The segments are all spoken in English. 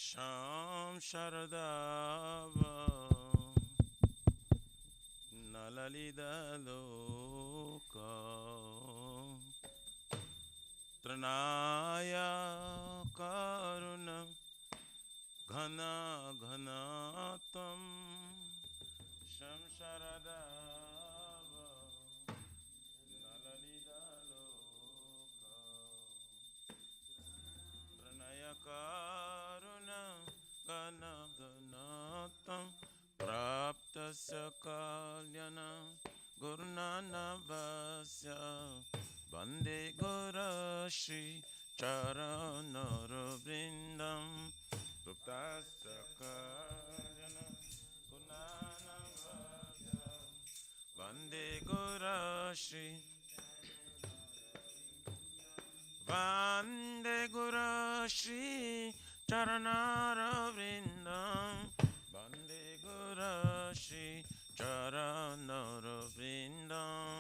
Sham Sharadava Nalalida Loka Tranaya Karuna Ghana Ghanatam Sham Sharadava Nalalida Loka Tranaya Karuna Ghana Ghanatam Praptasya Kalyana Gurnana Vasya Bande Gora Shri Charanaravrindam Praptasya Kalyana Gurnana Vasya Bande Gora Shri Bande Gora Shri Charanaravrindam Bande Gora Shri Charanaravrindam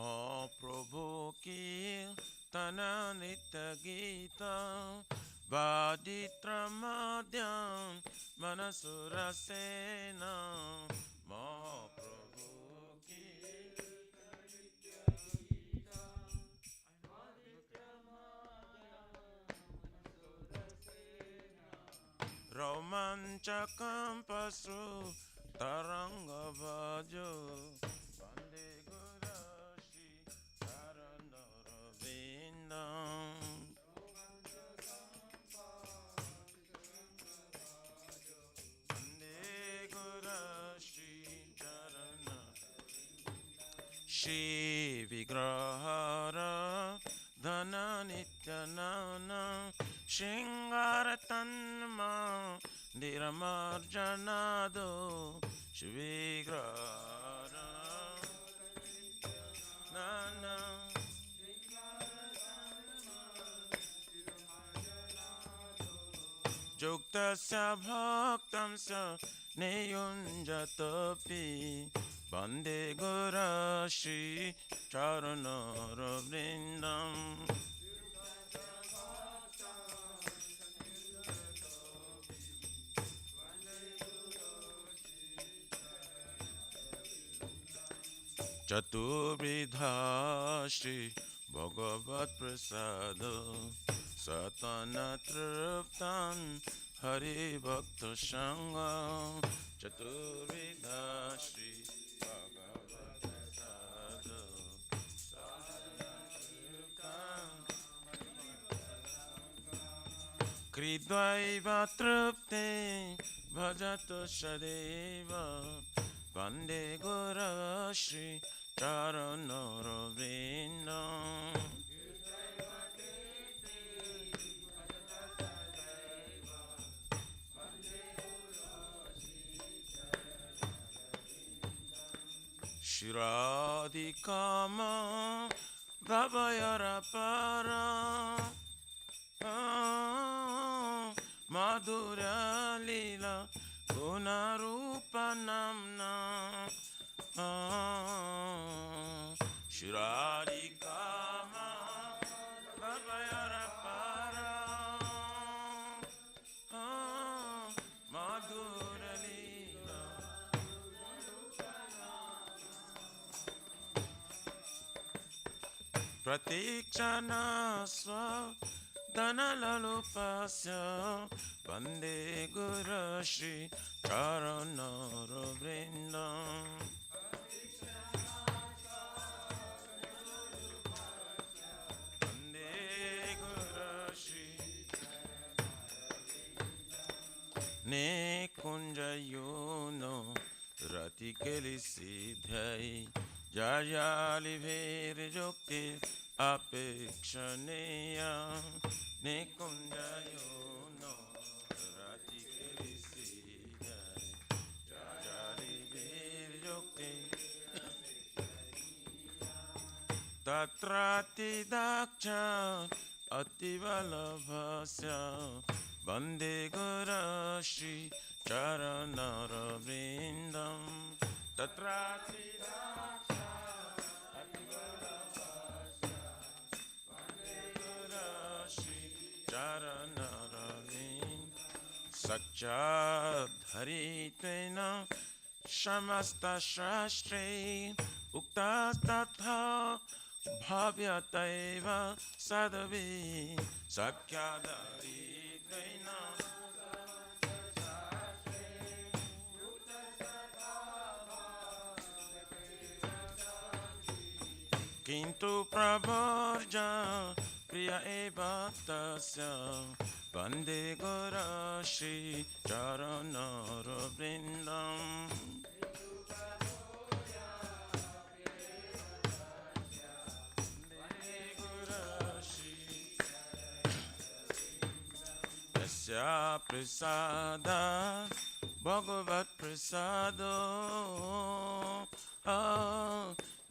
Mahaprabhu ki Tananita Gita Vaditra Madhyam Manasura Sena Mahaprabhu ki Romanchakam Pasru Taranga Vajo Bande Gurashi Charanaravinam Bande Gurashi Charana Shri Vigrahara Dhana Nityanana Shingaratanma Diramarjanado Shivigrara Nana Juktasya Bhaktamsya Niyunjatapi Bande Gurashi Charanaravrindam Chaturdha Shri Bhagavat Prasada Satana Triptan Hari Bhakta Sangha Chaturdha Shri Bhagavat Prasada Satana Triptan Kridvaiva Tripte Bhajato Shadeva Bande Gora Shri Charanaravrindam Shiradikama Gabayarapara Madhurya Lila Gunarupa Namna Shiradikama Gabayarapara Madhurya Lila Pratikshana Swa Dhanalalupasya Bande Guru Shri Charanaravrindam Bande Guru Shri Nekunjayono Ratikeli Siddhai Jajali Vere Jokti Apekshaneya Nekunjayono Ratikeli Siddhai Jajali Vere Jokti Tatrati Daksha Ativalabhasya Bande Guru Shri Charanaravrindam Tatrati Charanaravind Sakchadharitena Shamasta Shastre Uktastatha Bhavyataiva Sadavi Sakchadharitena Kintu Prabharja Priya Eva Tasya Vande Gora Shri Charanara Vrindam Yasya Prasada Bhagavat Prasado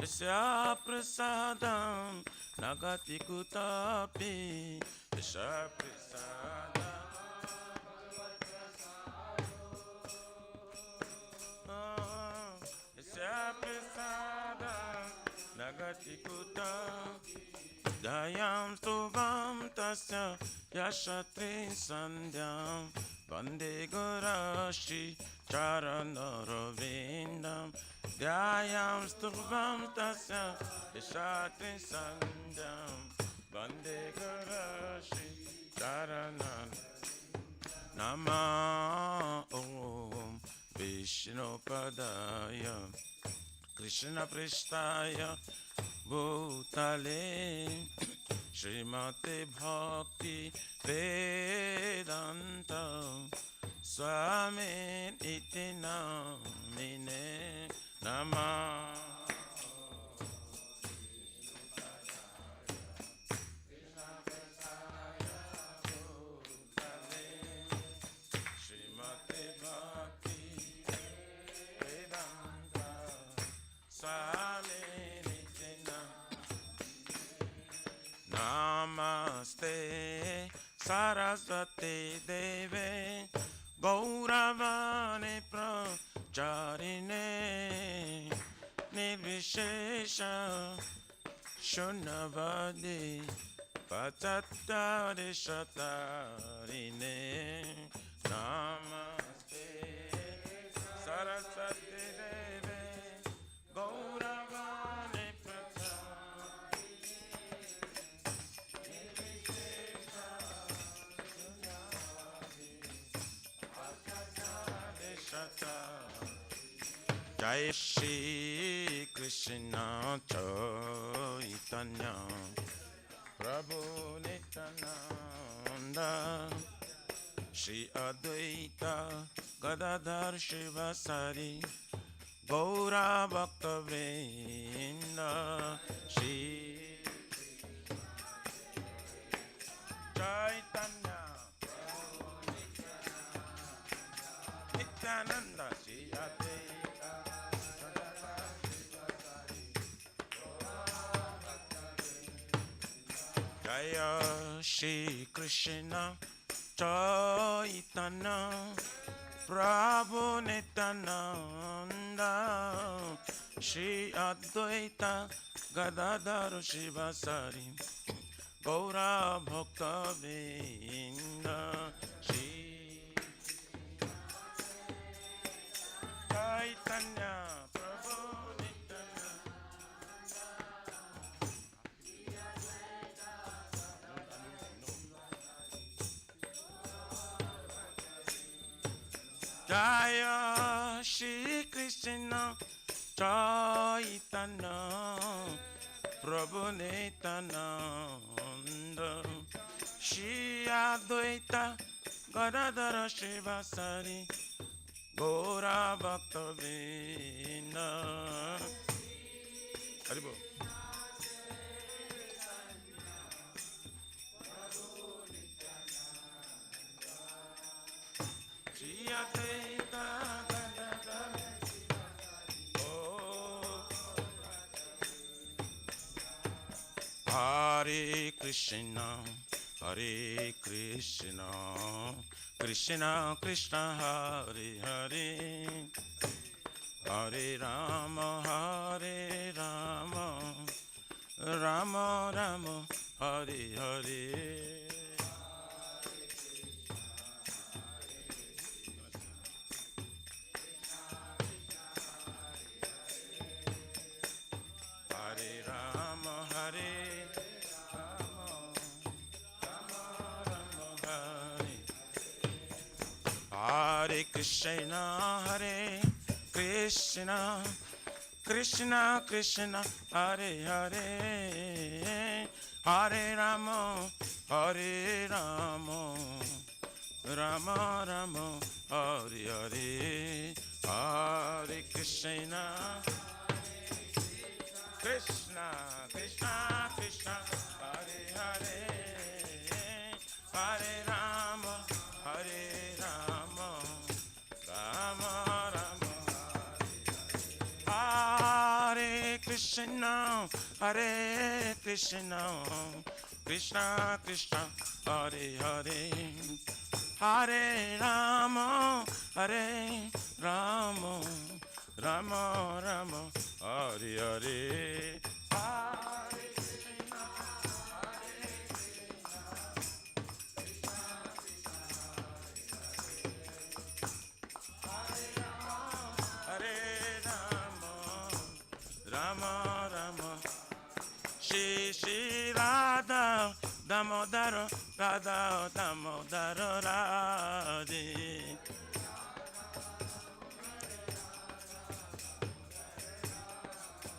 Yasya Prasadam Nagati Kutapi Yasya Prasada Yasya Prasada Nagati Kutapi Dayam Stuvam Tasya Yashatri Sandhyam Vande Garashi Charanaravrindam Dhyayam Stuvam Tasya Yashatri Sandhyam Vande Garashi Charanaravrindam Nama Om Vishnu Padaya Krishna Prishtaya Bhutale Srimate Bhakti Vedanta Swami Iti Namine Namah Srimate Bhakti Vedanta Swami Namaste Saraswati Deve Gauravane Pracharine Nirvishesha Shunavadi Pachattari Shatarine Namaste Saraswati Deve Gauravane Jai Shri Krishna Chaitanya Prabhu Nityananda Shri Advaita Gadadhar Shivasari Gaura Bhakta Vrinda Shri Chaitanya Nityananda Shri Advaita Jaya Shri Krishna Chaitanya Prabhu Nityananda Shri Advaita Gadadhar Shivasari Gaura Bhakta Vrinda Shri Chaitanya Prabhu Jaya Shri Krishna Chaitanya Prabhu Nityananda Shri Advaita Gadadhara Shivasari Gaura Bhakta Vrinda Haribo Shri Advaita Gadadhara Hare Krishna Hare Krishna Krishna Krishna Hare Hare, Hare Rama Hare Rama, Rama Rama Hare Hare. Hare Rama Hare Rama, Rama Rama Hare. Hare Krishna Hare Krishna, Krishna Krishna Hare Hare, Hare Rama Hare Rama, Rama Rama Hare Hare. Hare Krishna Krishna Krishna Krishna Hare Hare, Hare Rama Hare Rama, Rama Rama Hare Krishna Hare Krishna, Krishna Krishna Hare Hare, Hare Rama Hare Rama, Rama Rama Hare Hare. Hare Krishna Hare Krishna, Krishna Krishna Hare Hare, Rama Rama Rama. Shri Shri Radha Damodara Radha Damodara Radhe.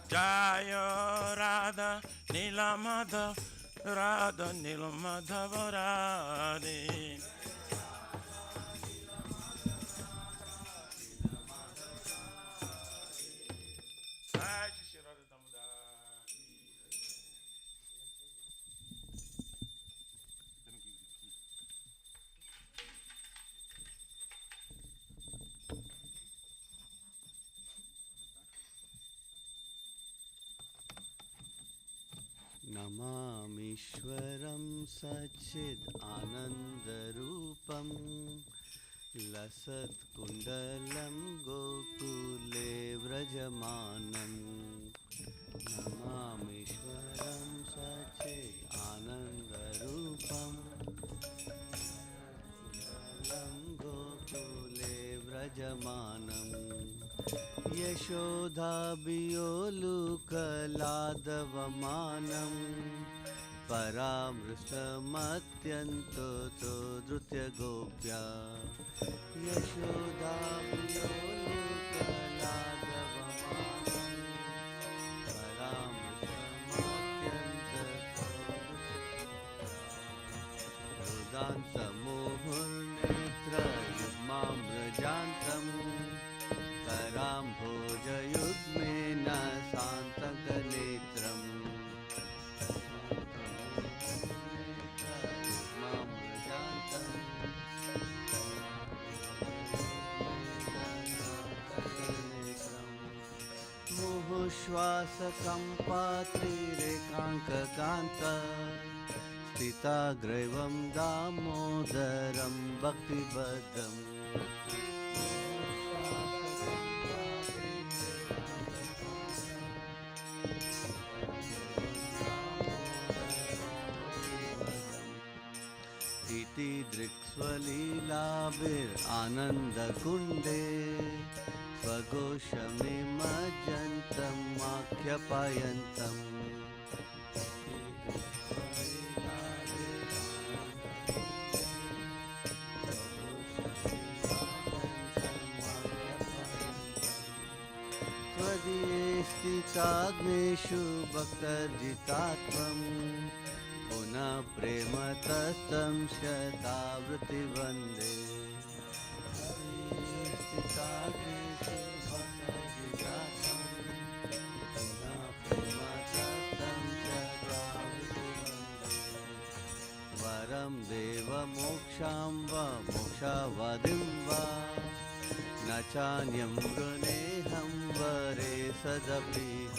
Jaya Radha Nilamada Radha Nilamadhava Radhe. Jai Shri Radha Damodara. Let me give you the key. नमामीश्वरं सच्चिद आनन्दरूपं लसत्कुण्डलं गोकुले व्रजमानं। नमामीश्वरं सच्चिद आनन्दरूपं कुण्डलं गोकुले व्रजमानं। यशोधाभियोलुकलादवमानं परामृष्टमत्यन्तो तो धृत्यगोप्या। यशोधाभियोलुकलादवमानं परामृष्टमत्यन्तो रुदान्तमोहुर्नेत्रयुग्माम्रजान्तम् कराम्भोजयुग्मेन शान्तकनेत्रम्। मुहुश्वासकम्पात्रिरेकाङ्ककान्त स्थिताग्रैवं दामोदरं भक्तिबद्धम्। इति दृक्स्वलीलाभिरानन्दकुण्डे स्वघोषमिमज्जन्तम् आख्यापयन्तम्। त्वदीये स्थिताग्नेषु भक्तर्जितात्वम् पुनः प्रेमतस्तं शतावृत्ति वन्दे। वरं देवमोक्षां वा मोक्षावधिं वा न चान्यं वृणेऽहं वरे सदपीह।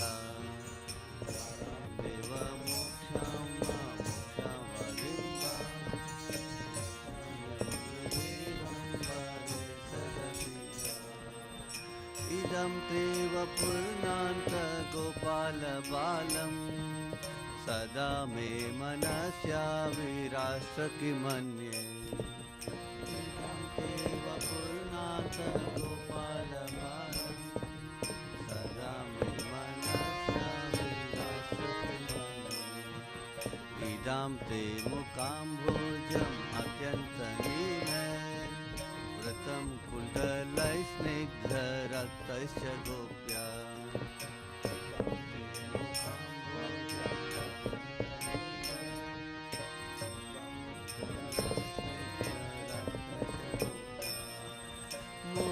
देवमोक्षां वा मोक्षावधिं वा सदा मे मनस्या विराष्ट्रकिमन्ये वपुर्नाथ गोपालपालम् सदा मे मनस्या विराष्ट्रकिमन्ये इदं ते मुकाम्भोजम् अत्यन्तनीलम् व्रतं कुण्डलैस्निग्धरक्तैश्च गोप्या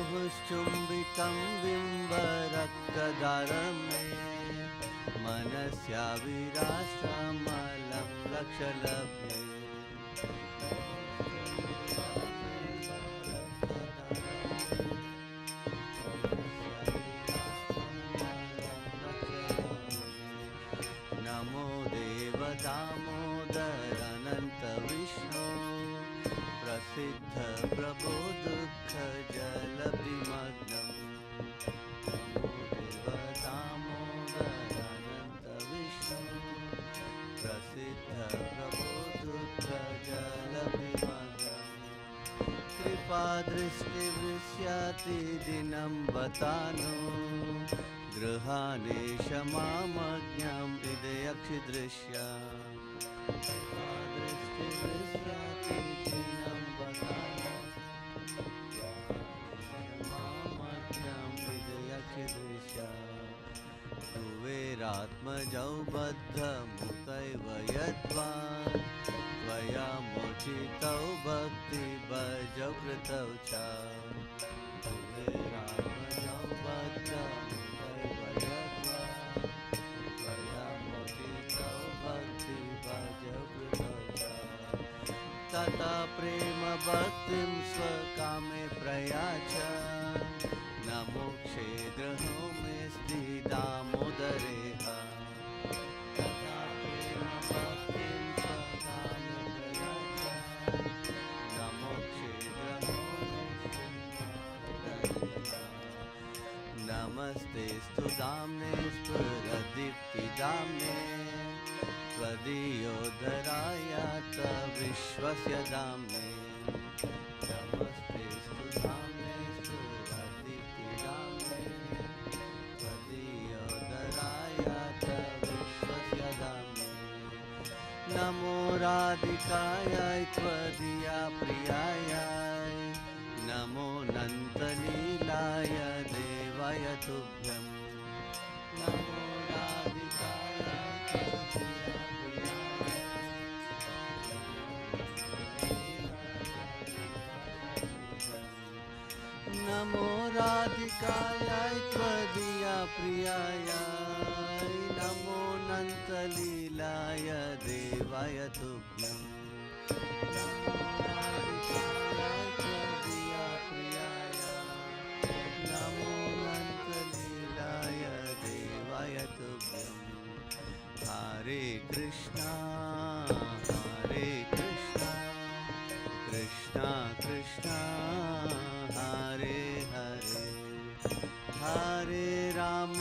मुहुश्चुम्बितं बिम्बरक्तदारं मे मनस्या विराष्ट्रमलं लक्षलभ्ये नमो देव दामोदर अनंत विष्णु प्रसिद्ध प्रभो दुःख जल विमग्नम् नमो देव दामोदर अनंत विष्णु प्रसिद्ध प्रभो दुःख जल विमग्नम् कृपा दृष्टि वृष्याति दिनं बतानु गृहानेश मामज्ञाम् इदयक्षिदृश्या दृष्टिविस्याति दिनं बतानु मामज्ञाम् इदयक्षिदृश्या कुबेरात्मजौ बद्धमुतैव यद्वान् त्वया मोचितौ भक्तिभजौ कृतौ च कुबेरात्मजौ बद्धमुतैव यद्वान् त्वया मोचितौ भक्तिभजौ कृतौ च तथा प्रेम भक्तिं स्वकामे प्रयाच न मोक्षे गृहो मे स्थिदामोदरेह तथा प्रेम भक्तिं स्वकामे प्रयाच न मोक्षे गृहो मे स्थिदामोदरेह नमस्ते स्तु दाम्ने स्फुरदीप्तिदाम्ने त्वदीयोदराय विश्वस्य दाम्ने नमस्ते स्तु दाम्ने स्फुरदीप्तिदाम्ने त्वदीयोदराय विश्वस्य दाम्ने नमो राधिकायै त्वदीया प्रियायै नमो नन्तलीलाय देवाय तुभ्यम् नमो राधिकायै त्वदीया नमो राधिकायै त्वदीया प्रियायै नमो नन्तलीलाय देवाय तुभ्यम् नमो राधिकायै त्वदीया प्रियायै नमो नन्तलीलाय देवाय तुभ्यम् हरे कृष्णा कृष्णा कृष्णा हरे हरे हरे राम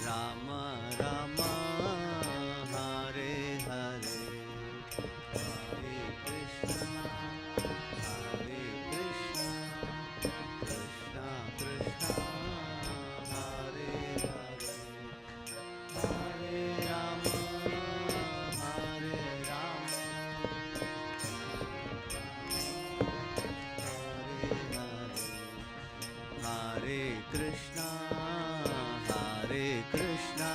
राम राम हरे हरे हरे कृष्णा कृष्णा कृष्णा हरे हरे हरे राम हरे कृष्णा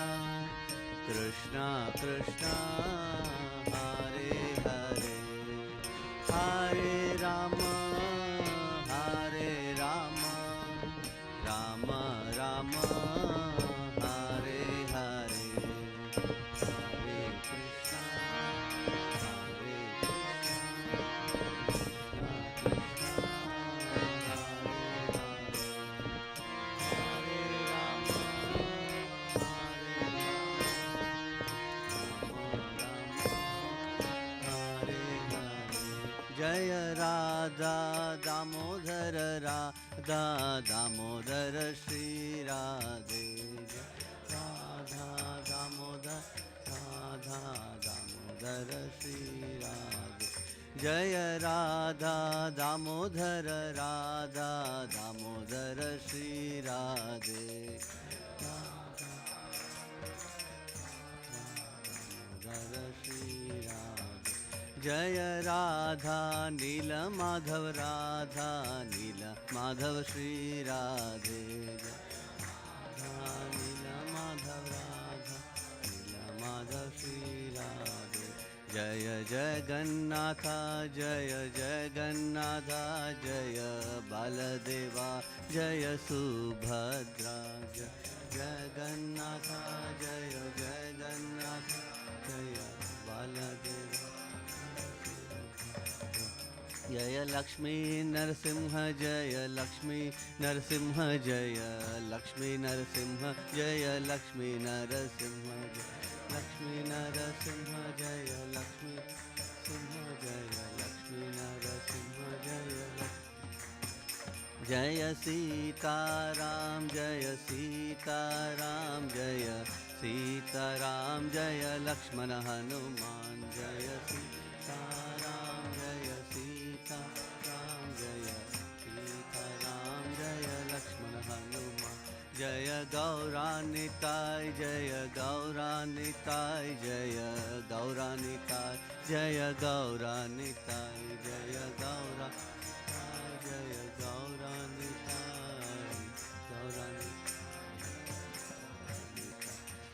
कृष्णा कृष्णा हरे हरे हरे राम राम राम हरे हरे हरे कृष्णा जय राधा दामोदर राधा दामोदर श्री राधे जय राधा दामोदर राधा दामोदर श्री राधे दामोदर श्री राधे जय राधा नील माधव राधा नील माधव श्री राधे नील माधव राधा नील माधव श्री राधे जय जगन्नाथ जय जगन्नाथ जय बालदेवा जय सुभद्रा जय जगन्नाथ जय जगन्नाथ जय बालदेवा जय लक्ष्मी नरसिंह जय लक्ष्मी नरसिंह जय लक्ष्मी नरसिंह जय लक्ष्मी नरसिंह लक्ष्मी नरसिंह जय लक्ष्मी सिंह जय लक्ष्मी नरसिंह जय सीताराम जय सीताराम जय सीताराम जय लक्ष्मण हनुमान जय सीताराम जय सीताराम जय सीताराम जय लक्ष्मण हनुमान जय गौरानिताय जय गौरानिताय जय गौरानिताय जय गौरानिताय जय गौरानिताय जय गौरानिताय गौरानिताय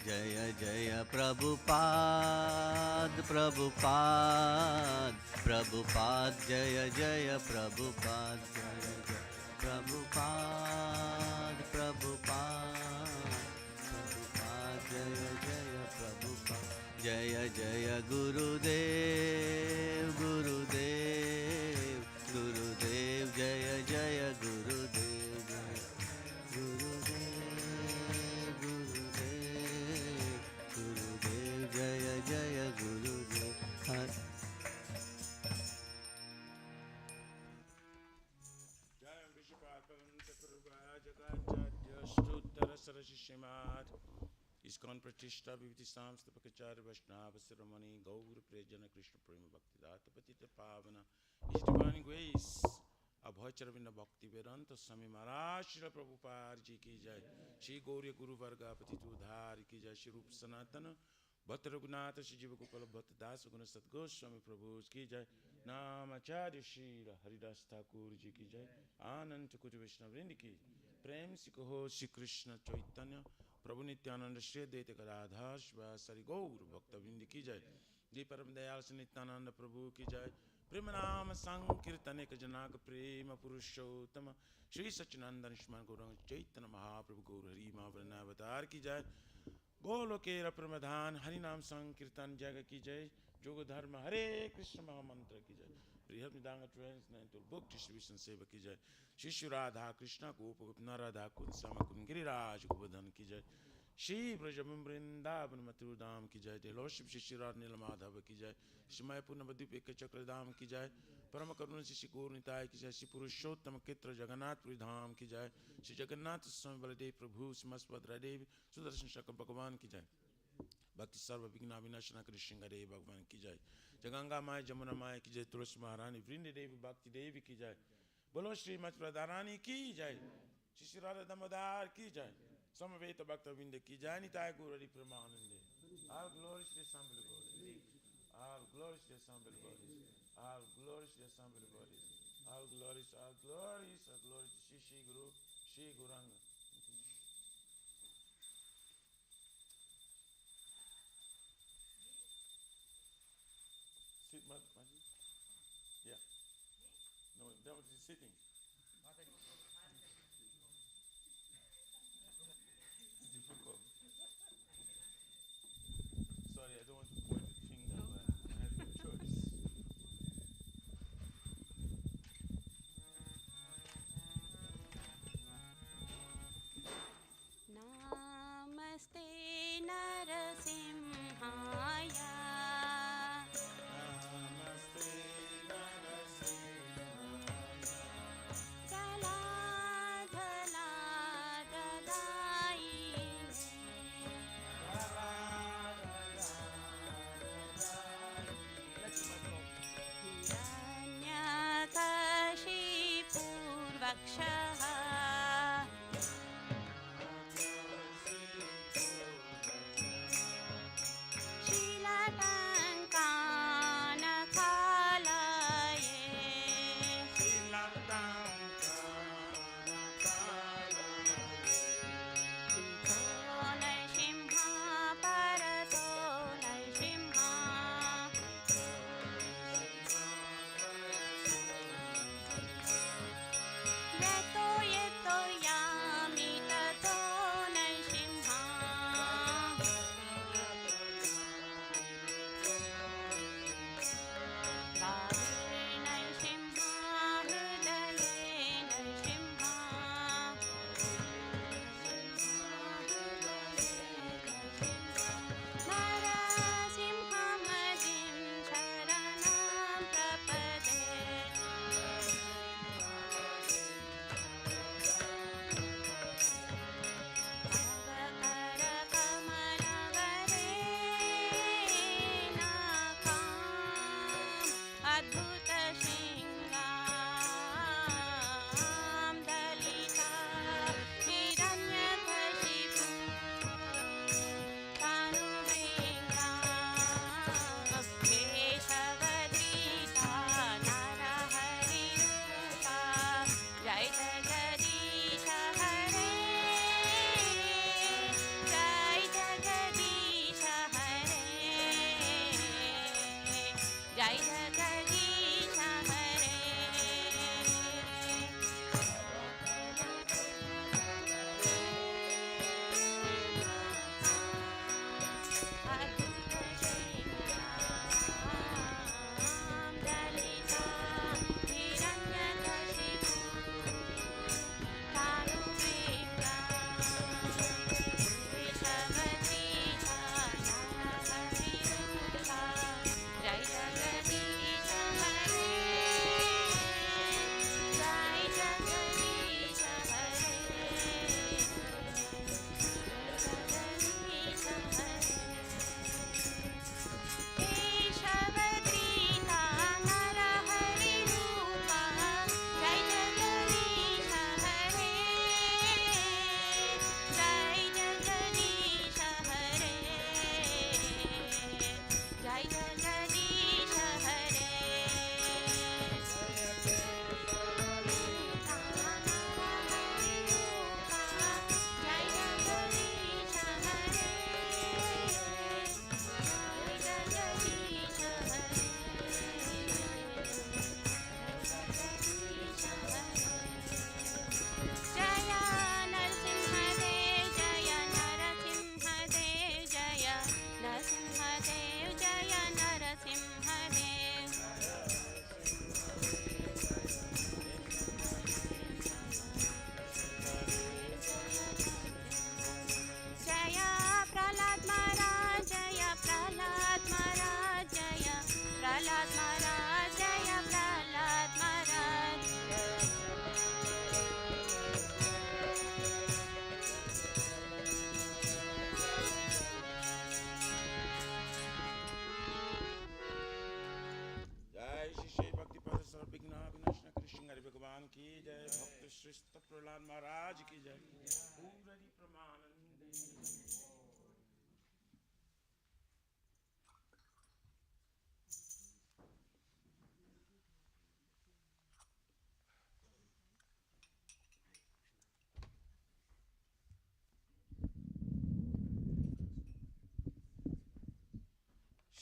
जय जय प्रभुपाद प्रभुपाद प्रभुपाद जय जय प्रभुपाद जय जय प्रभुपाद प्रभुपाद प्रभुपाद जय जय प्रभुपाद जय जय गुरुदेव गुरुदेव गुरुदेव जय जय गुरुदेव जय गुरुदेव गुरुदेव गुरुदेव जय जय गुरुदेव हर सरशिष्यमाद इसकॉन प्रतिष्ठा विविधि सांस्थापकाचार्य वैष्णव शिरोमणि गौर प्रियजन कृष्ण प्रेम भक्तिदात पतित पावन इस डिवाइन ग्रेस अभयचर विंद भक्ति वेदांत स्वामी महाराज श्री प्रभुपाद जी की जय श्री गौरी गुरु वर्ग पतित उद्धार की जय श्री रूप सनातन भक्त रघुनाथ श्री जीव गोपाल भक्त दास गुण सतगोस्वामी प्रभु की जय नामाचार्य श्री हरिदास ठाकुर जी की जय आनंद कुछ वैष्णव वृंद की प्रेम से कहो श्री कृष्ण चैतन्य प्रभु नित्यानंद श्री अद्वैत गदाधर श्री गौर भक्त वृंद की जय जी परम दयाल श्री नित्यानंद प्रभु की जय प्रेम नाम संकीर्तन एक जनाक प्रेम पुरुषोत्तम श्री सच्चिदानंद स्मरण गौरंग चैतन्य महाप्रभु गौर हरि महावतार की जय गोलोके प्रमधान हरि नाम संकीर्तन जग की जय जोग धर्म हरे कृष्ण महामंत्र की जय बृहद मृदांग बुक डिस्ट्रीब्यूशन सेवा की जय शिशु राधा कृष्ण गोप राधा कुंद सम कुंद गिरिराज गोवर्धन की जय श्री ब्रजम वृंदावन मथुराधाम की जय देलोशिव शिशु नील माधव की जय श्रीमय पूर्णवद्वीप एक चक्रधाम की जय परम करुण श्री गौर निताय की जय श्री पुरुषोत्तम चित्र जगन्नाथपुरी धाम की जय श्री जगन्नाथ स्वामी बलदेव प्रभु सुभद्रा देवी सुदर्शन चक्र भगवान की जय भक्ति सर्व विघ्न विनाशना कृष्ण हरे भगवान की जय जगंगा माय जमुना माय की जय तुलसी महारानी वृंद देवी भक्ति देवी की जय बोलो श्रीमद प्रधारानी की जय श्री श्री राधा दामोदर की जय समवेत भक्त विंद की जय निताय गौर हरि प्रेमानंदे all glory to the assembled bodies all glory to the assembled bodies all glory to the assembled bodies all glories all glories all glory to Shri Guru Shri Guranga sit Maji yeah no that was sitting difficult. Sorry, I don't want to point the finger, but I have no choice. Namaste Narasimhaya Namaste Narasimhaya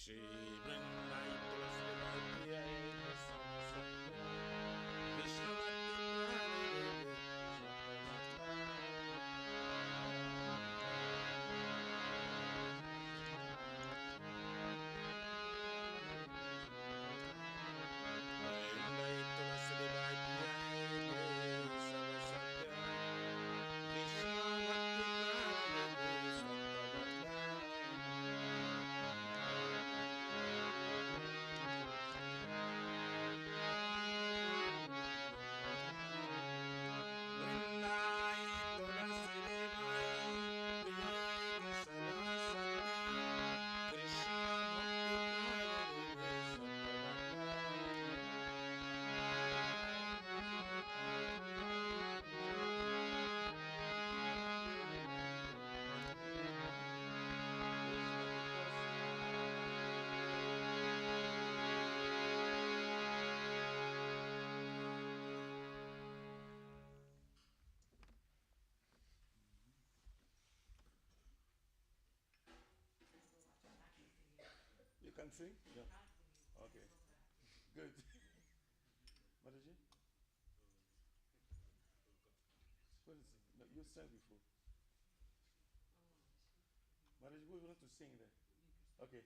Shri Vrindai Tulasi Devai Priyaye Prasana Satya Krishna Bhakti Prane Deve Vrindai Tulasi Devai Priyaye Prasana Satya Krishna Bhakti Prane Deve Vrindai Tulasi Devai Priyaye Prasana Satya Krishna Bhakti Prane You can sing? Yeah. Okay. Good. What is it? What is it? No, you sang before. What is it? What you want to sing there? Okay.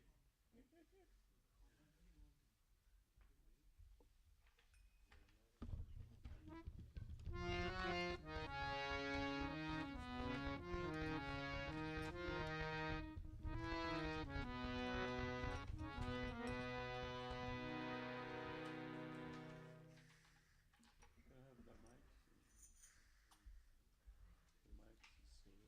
Can I have the mic? The mic is here.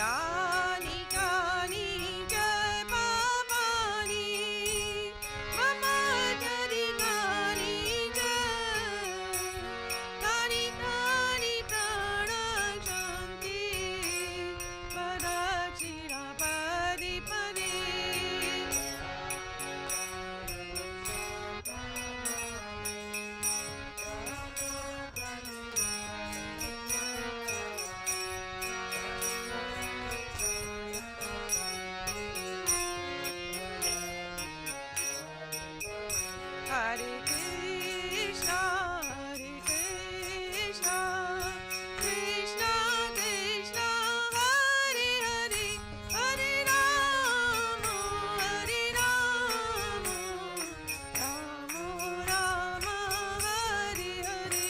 Dani Kani Jai Papani Mama Jadi Kani Jai Tani Tani Prana Shanti Padachira Padi Padi Hare Krishna, Krishna Krishna, Hare Hare, Hare Rama, Rama Rama, Hare Hare.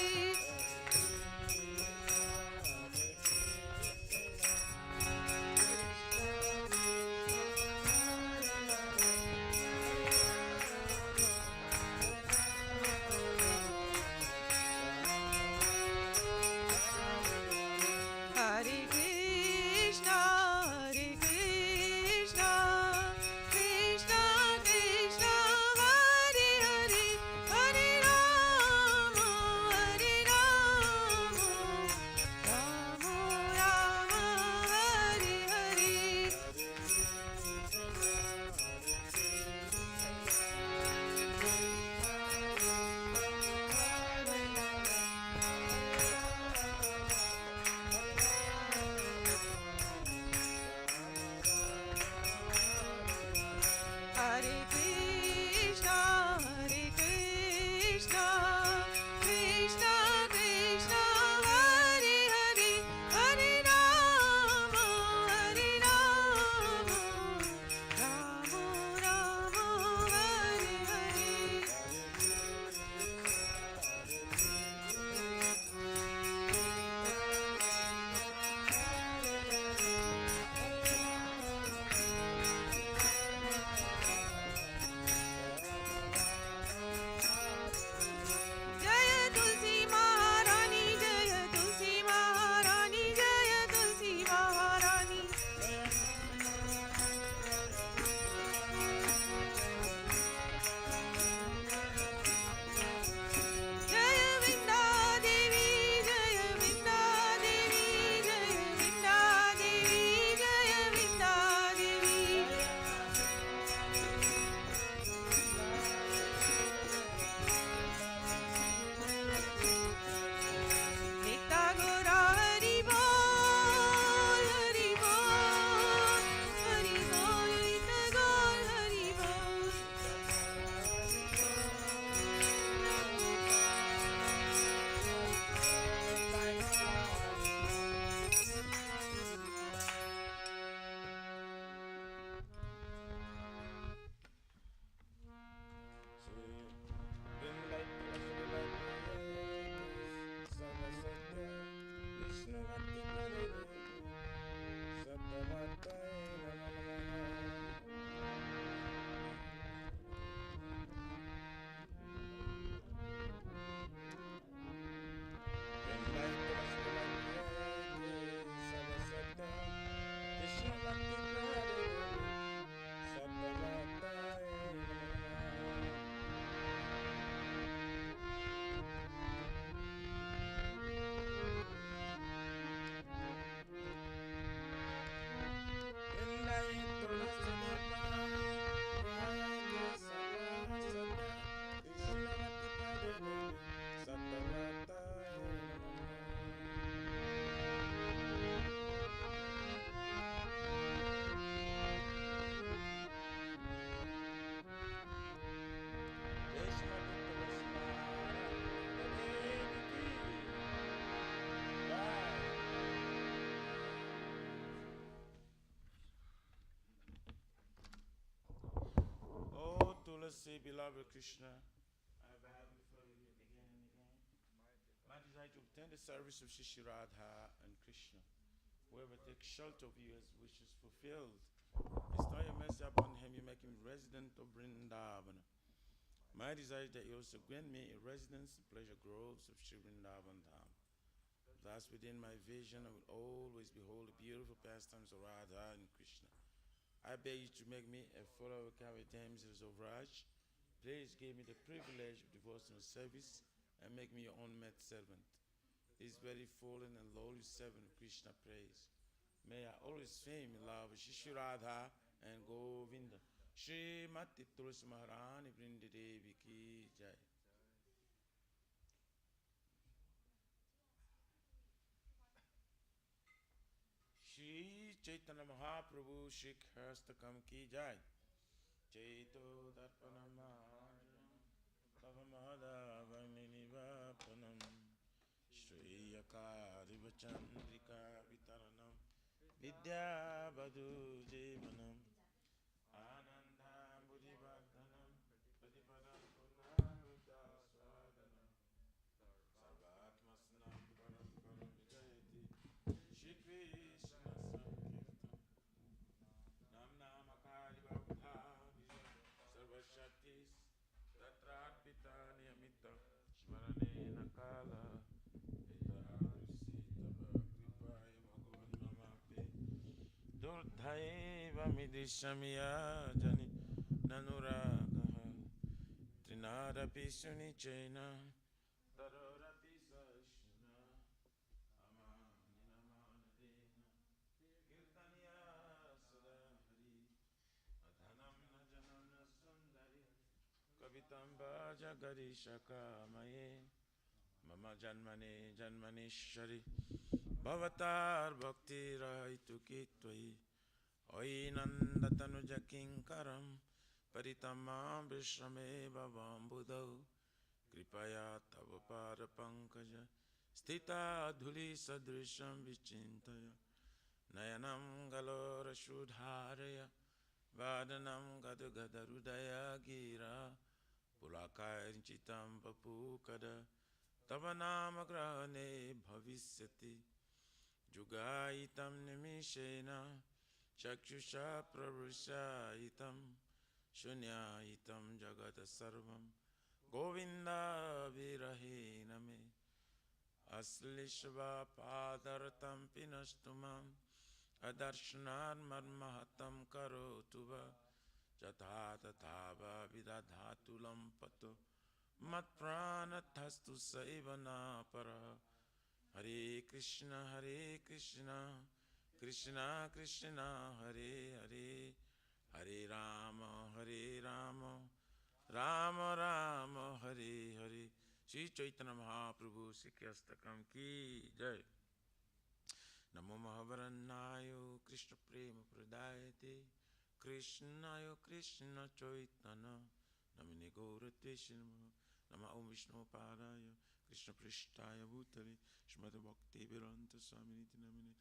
Hare Krishna, Krishna Krishna, Hare Hare, Hare Rama, Rama Rama, Hare Hare. Hare Krishna, Krishna Krishna, Hare Hare, Hare Rama, Rama Hare Hare. Jaya Tulsi Maharani, Jaya Tulsi Maharani, Jaya Tulsi Maharani. Jaya Vinda Devi, Jaya Vinda Devi, Jaya Vinda Devi, Jaya Vinda Devi. Nita Gora Hari Bol, Hari Bol, Hari Bol, Nita Gaur Hari Bol. Tulasi, beloved Krishna, I bow before you again and again. My desire to obtain the service of Shri Radha and Krishna. Whoever takes shelter of you has wishes fulfilled. Bestow your mercy upon him, you make him resident of Vrindavana. My desire is that you also grant me a residence in pleasure groves of Shri Vrindavan Dham. Thus, within my vision, I will always behold the beautiful pastimes of Radha and Krishna. I beg you to make me a follower of the damsels of Raj. Please give me the privilege of devotional service and make me your own maid servant. This very fallen and lowly servant of Krishna prays. May I always fame and love Shri Radha and Govinda. Shri Mati Tulsi Maharani Vrindi Devi Ki Jai. Shri Chaitanya Mahaprabhu Shikhastakam Ki Jai. Chaito Darpanam Mahajanam Pavamadavaminivapanam Shri Yakari Vachandrika Vitaranam Vidya Badhu Jivanam Anandam Buddhivardhanam Pratipadam Purnamudaswadanam Sarvatmasnam Param Param Vijayati Shri Krishna Sankirtan Nam Namakari Bhavudha Sarvashaktis Tatrarpita Niyamita Shmaranena Kala Durdhaiva midishamya jani nanuragaha Trinadapi sunichena Tarorapi sashna Amaninamanadena Kirtaniya sadahari Adhanam na janam na sundari Kavitam bhaja garishaka maye Mama janmane janmanishari Bhavatar bhakti raitu kitvayi Oinandatanu kinkaram Paritamam vishrame bhavam buddhau Kripaya tava pada pankaja Stita dhuli sadrisham vichintaya Nayanam galora shudharaya Vadanam gadagarudaya gira Pulakarinchitam papukada Tavanama grahane bhavisyati Jugaitam nimishena Chakshusha prarushayitam Shunyaitam jagata sarvam Govinda virahena me Aslishva padartam pinastumam Adarshanan marmahatam karotuva Jatatatava vidadhatulam pato Mat pranathastu saivana para Hare Krishna, Krishna Krishna, Hare Hare, Hare Rama, Rama Rama, Hare Hare. Shri Chaitanya Mahaprabhu Sikyastakam Ki Jai. Namo Mahavaranayo Krishna Prema Pradayate Krishnayo Krishna Chaitanya Namine Gaura Teshinama Nama Om Vishnu Padaya Krishna Prishtaya Bhutale Shmata Bhakti Viranta Swaminiti Namine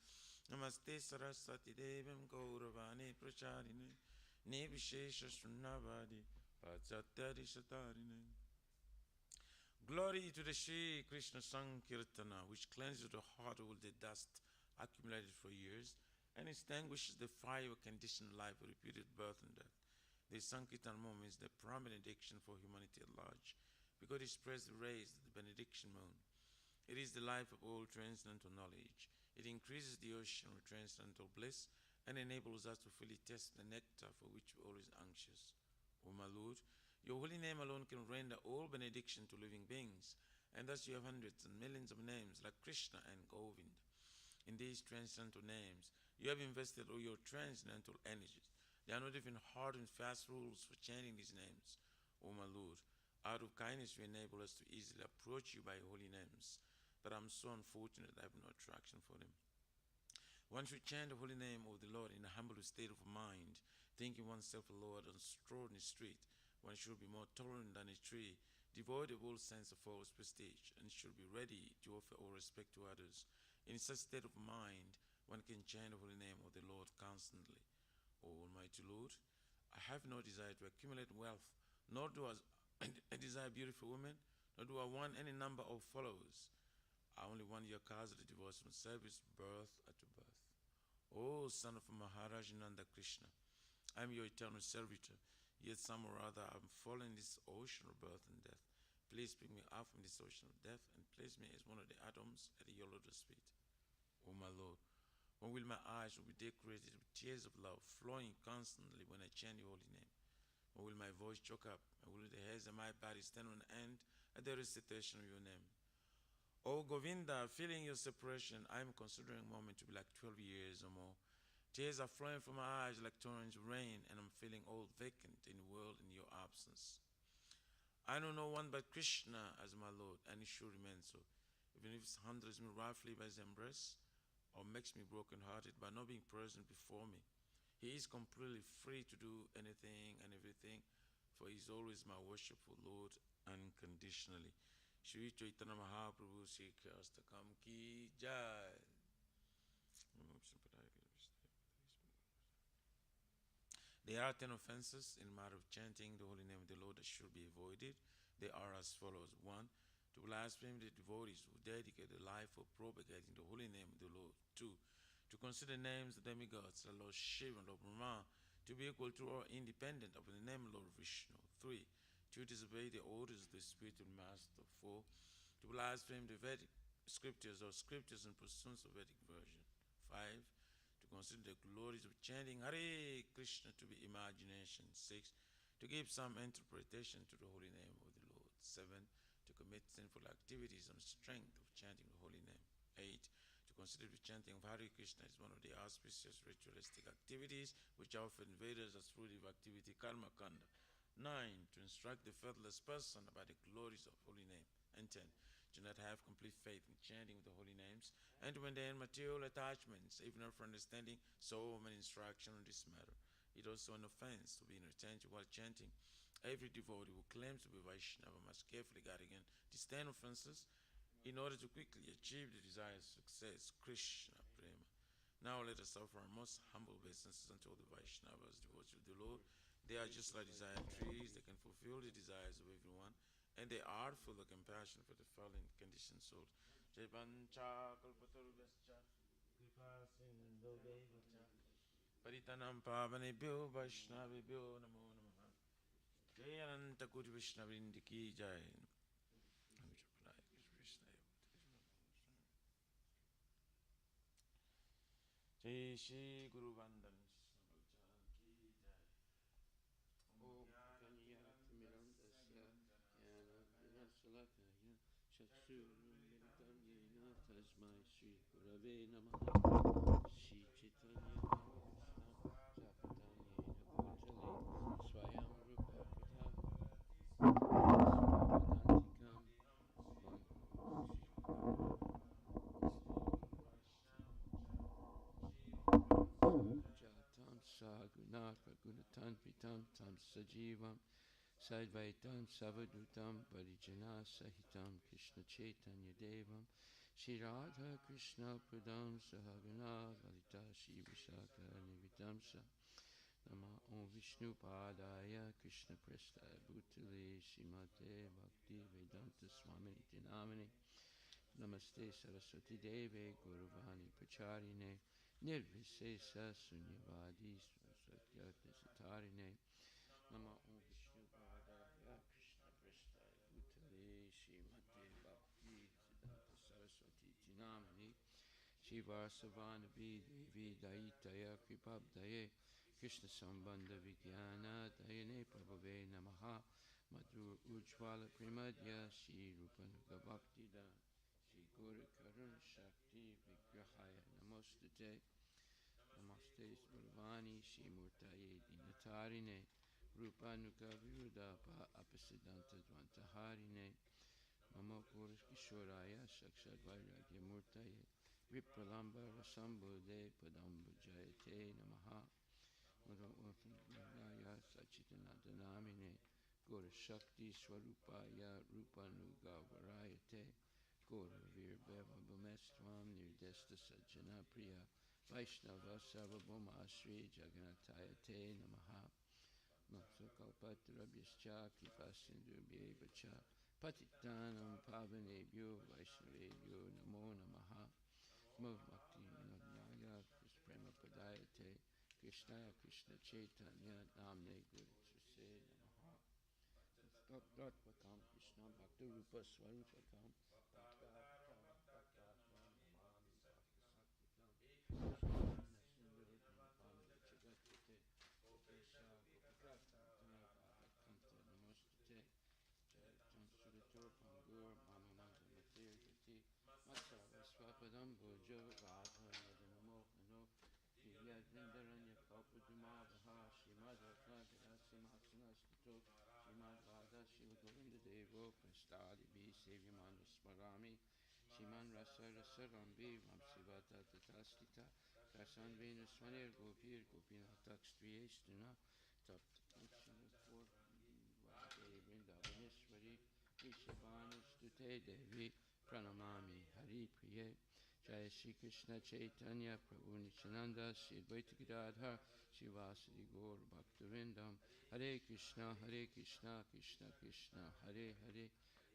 Namaste Saraswati Devam Gauravani Pracharine Nivishesha Sunnavadi Pachatyari Satarine. Glory to the Shri Krishna Sankirtana, which cleanses the heart of all the dust accumulated for years and extinguishes the fire of conditioned life of repeated birth and death. The Sankirtan moment is the prime benediction for humanity at large, because it spreads the rays of the benediction moon. It is the life of all transcendental knowledge. It increases the ocean of transcendental bliss and enables us to fully taste the nectar for which we are always anxious. O my Lord, your holy name alone can render all benediction to living beings, and thus you have hundreds and millions of names like Krishna and Govinda. In these transcendental names, you have invested all your transcendental energies. There are not even hard and fast rules for chanting these names. O my Lord, out of kindness you enable us to easily approach you by holy names, but I'm so unfortunate I have no attraction for them. One should chant the holy name of the Lord in a humble state of mind, thinking oneself a Lord on a stroll in the street. One should be more tolerant than a tree, devoid of all sense of false prestige, and should be ready to offer all respect to others. In such state of mind, one can chant the holy name of the Lord constantly. O Almighty Lord, I have no desire to accumulate wealth, nor do I desire beautiful women, nor do I want any number of followers. I only want your cause of the devotional service, birth after birth. O son of Maharaj Nanda Krishna, I am your eternal servitor, yet somehow or other I am fallen in this ocean of birth and death. Please pick me up from this ocean of death and place me as one of the atoms at your lotus feet. O my Lord, when will my eyes be decorated with tears of love flowing constantly when I chant your holy name? When will my voice choke up and will the hairs of my body stand on end at the recitation of your name? O Govinda, feeling your separation, I am considering a moment to be like 12 years or more. Tears are flowing from my eyes like torrents of rain, and I'm feeling all vacant in the world in your absence. I know no one but Krishna as my Lord, and he should remain so. Even if it hinders me roughly by his embrace, or makes me broken-hearted by not being present before me. He is completely free to do anything and everything, for he is always my worshipful Lord unconditionally. Shri Chaitanya Mahaprabhu Sri Kastakam Ki Jai. There are 10 offenses in the matter of chanting the holy name of the Lord that should be avoided. They are as follows. 1. To blaspheme the devotees who dedicate their life for propagating the holy name of the Lord. 2. To consider names of demigods, the Lord Shiva and Lord Brahma, to be equal to or independent of the name of Lord Vishnu. 3. To disobey the orders of the spiritual master. 4. To blaspheme the Vedic scriptures or scriptures in pursuance of Vedic version. 5. To consider the glories of chanting Hare Krishna to be imagination. 6. To give some interpretation to the holy name of the Lord. 7. To commit sinful activities on strength of chanting the holy name. 8. To consider the chanting of Hare Krishna as one of the auspicious ritualistic activities which are offered in Vedas as fruitive activity karma kanda. 9. To instruct the faithless person about the glories of holy name. And 10. Do not have complete faith in chanting the holy names, and to maintain material attachments, even after understanding so many instructions on this matter. It is also an offense to be inattentive while chanting. Every devotee who claims to be Vaishnava must carefully guard against these 10 offenses in order to quickly achieve the desired success. Krishna Prema. Now let us offer our most humble obeisances unto all the Vaishnavas, devotees of the Lord. They are just like desired trees, they can fulfill the desires of everyone, and they are full of compassion for the fallen conditioned souls. Jai Pancha Kalpatarubhascha Kripa Sindhu Devacha Paritanam Pavanebhyo Vaishnavebhyo Namo Namaha. Jai Ananta Koti Vaishnavindi Ki Jai. Jai Shri Guru Vandan Tasmai Sri Gurave Namaha Shri Chaitanya Mahaprabhu Bhutale Swayam Rupa Jatam Sagunaka Gunatan Pitam Tam Sajivam Sadvaitam Savadutam Parijana Sahitam Krishna Chaitanya Devam Shri Radha Krishna Pradam Sahagana Lalita Shri Vishaka Nivitamsa Nama Om Vishnu Padaya Krishna Prestaya Bhutale Shrimate Bhakti Vedanta Swami Namani Namaste Saraswati Deve Guruvani Pacharine Nirvisesa Sunyavadi Satyarthi Satarine Nama Om Vishnu Padaya Krishna Prestaya Bhutale Shrimate Bhakti Siddhanta Saraswati Namani Shiva Savanavi Devi Daitaya Kripabdaye Krishna Sambandha Vidyana Dayane Prabhave Namaha Madhu Ujjvala Primadya Shri Rupanuga Bhaktida Shri Guru Karun Shakti Vigrahaya Namostate Namaste Svaravani Shri Murtaye Dinatarine Rupanuga Viruda Pa Apasiddhanta Dvantaharine Namo Guru Kishoraya Sakshad Vairagya Murtaye Vipralamba Rasambode Padambujayate Namaha Madhavaya Sachitananda Namine Gora Shakti Swarupaya Rupanuga Varayate Gora Virbeva Bhumestvam Nirdesta Sajjana Priya Vaishnava Sarvabhuma Shri Jagannathaya Te Namaha Matsakalpatrabhyascha Kripasindubhyevacha Patitanam Pavanebhyo Vaishnavebhyo Namo Namaha Bhakti Vinodnaya Prema Padayate Krishna Krishna Chaitanya Namne Guru Suse Namaha Tatvatam Krishna Bhakta Rupa Swarupakam Bhaktatam Bhaktatam Namami Bhakta Sattvitam Sindhu Jagatite Satesha Gopikatam Bhakanta Namostate Jai Surato Pangur Mama Manda Matir Gati Matsara Swapadam Bhujo Radha Yadanamo Ano Divya Vindaranya Kalpaduma Baha Shrimada Kadasi Maksanastato Shrimad Radha Shiva Govinda Devo Prastadi Bhi Sevyamani Smarami Shiman Rasa Rasa Rambi Ramsivata Tatastita Karsan Venus Swanir Gopir Gopinatak Striyestuna Tapt Panchana For Vrindavaneshwari Vishabhanu Stute Devi Pranamami Hari Priye Jai Shri Krishna Chaitanya Prabhu Nityananda Shri Advaita Gadadhar Shivasadi Gaur Bhaktivinoda Hare Krishna Krishna Krishna Hare Hare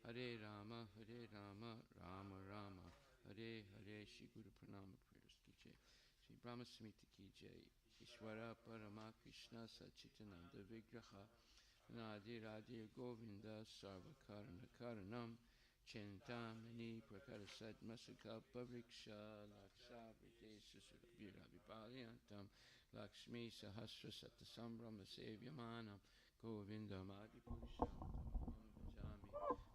Hare Rama Rama Rama Hare Hare Shri Guru Pranama prayers ki jai Shri Brahma Samhita ki jai Ishvara Parama Krishna Sachitananda Vigraha Nadi Radhi Govinda Sarvakarana Karanam Chintamani Prakarasat Masakalpa Vriksha Laksa Vrite Susura Vipaliantam Lakshmi Sahasra Satasambrahma Sevyamanam Govinda Madhipurisham Tamaham Bhajami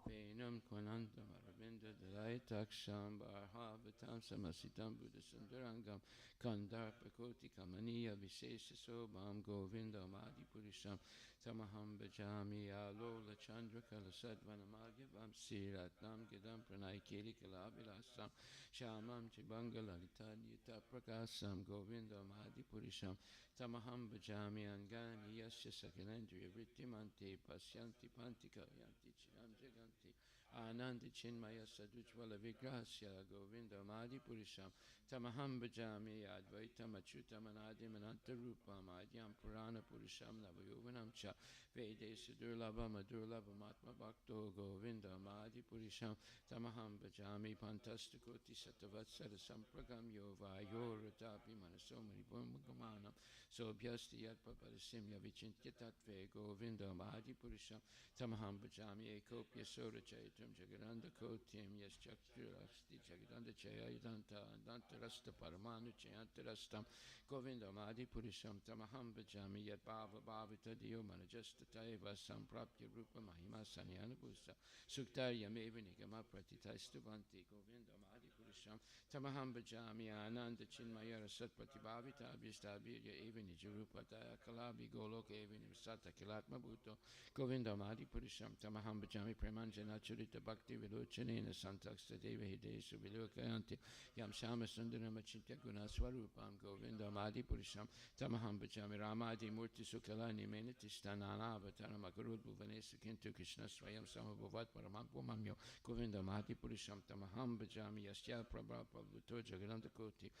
Venam Konandam Aravinda Dalaitaksham Barhavatam Samasitam Buddha Sundarangam Kandarpakoti Kamaniya Vishesha Sobham Govinda Madhipurisham Tamaham Bhajami Alola Chandra Kalasadvanamagyavam Siratnam Gidam Pranaikiri Kalavilasam Shamam Chibanga Lalita Nita Prakasam Govinda Madhipurisham Tamaham Bhajami Angani Yasya Sakalendriya Vrittimante Pasyanti Pantika Yanti Chiram Jaganti Anandi Chinmaya Sadujvala Vigrasya Govinda Madhipurisham Tamaham Bhajami Advaitam Achyutam Anadim Anantarupam Adyam Purana Purisham Navayovanam Cha Vedesa Durlabha Madurlabha Matma Bhakto Govinda Madhipurisham Tamaham Bhajami Pantastakoti Satavatsara Sampragam Yova Yoratapi Manasomani Bhumagamanam Sobhyasti Yatpapadasimya Vichintya Tattve Govinda Madhipurisham Tamaham Bhajami Ekopya Sora Chaitam Jagadanda Kotim Yaschaktirasti Jagadanda Chayadanta Dantarasta Paramanu Chayantarastam Govinda Madhipurisham Tamaham Bhajami Yat Bhava Bhavita Dio Manajasta Taiva Samprapya Rupa Mahima Sanyanabusa Suktarya Meva Nigama Pratitaistavanti Govinda Madhipurisham Tamaham Bhajami Ananda Chinmayara Satpatibhavita Abhistabirya Eva Nijarupa Daya Kalabi Golok Eva Nivasata Kilatma Bhuto Govinda Madhipurisham Tamaham Bhajami Premanjana Charita Bhakti Vilochanena Santaksta Deva Hidesu Vilokayanti Yam Shama Sundaram Achintya Guna Swarupam Govinda Madhipurisham Tamaham Bhajami Ramadi Murti Sukalani Menitishtanana Avataram Akarud Bhuvanesa Kintu Krishna Swayam Samabhavat Paramam Pumamyo Govinda Madhipurisham Tamaham Bhajami Yasya Prabha Prabhuto Jagadanta Koti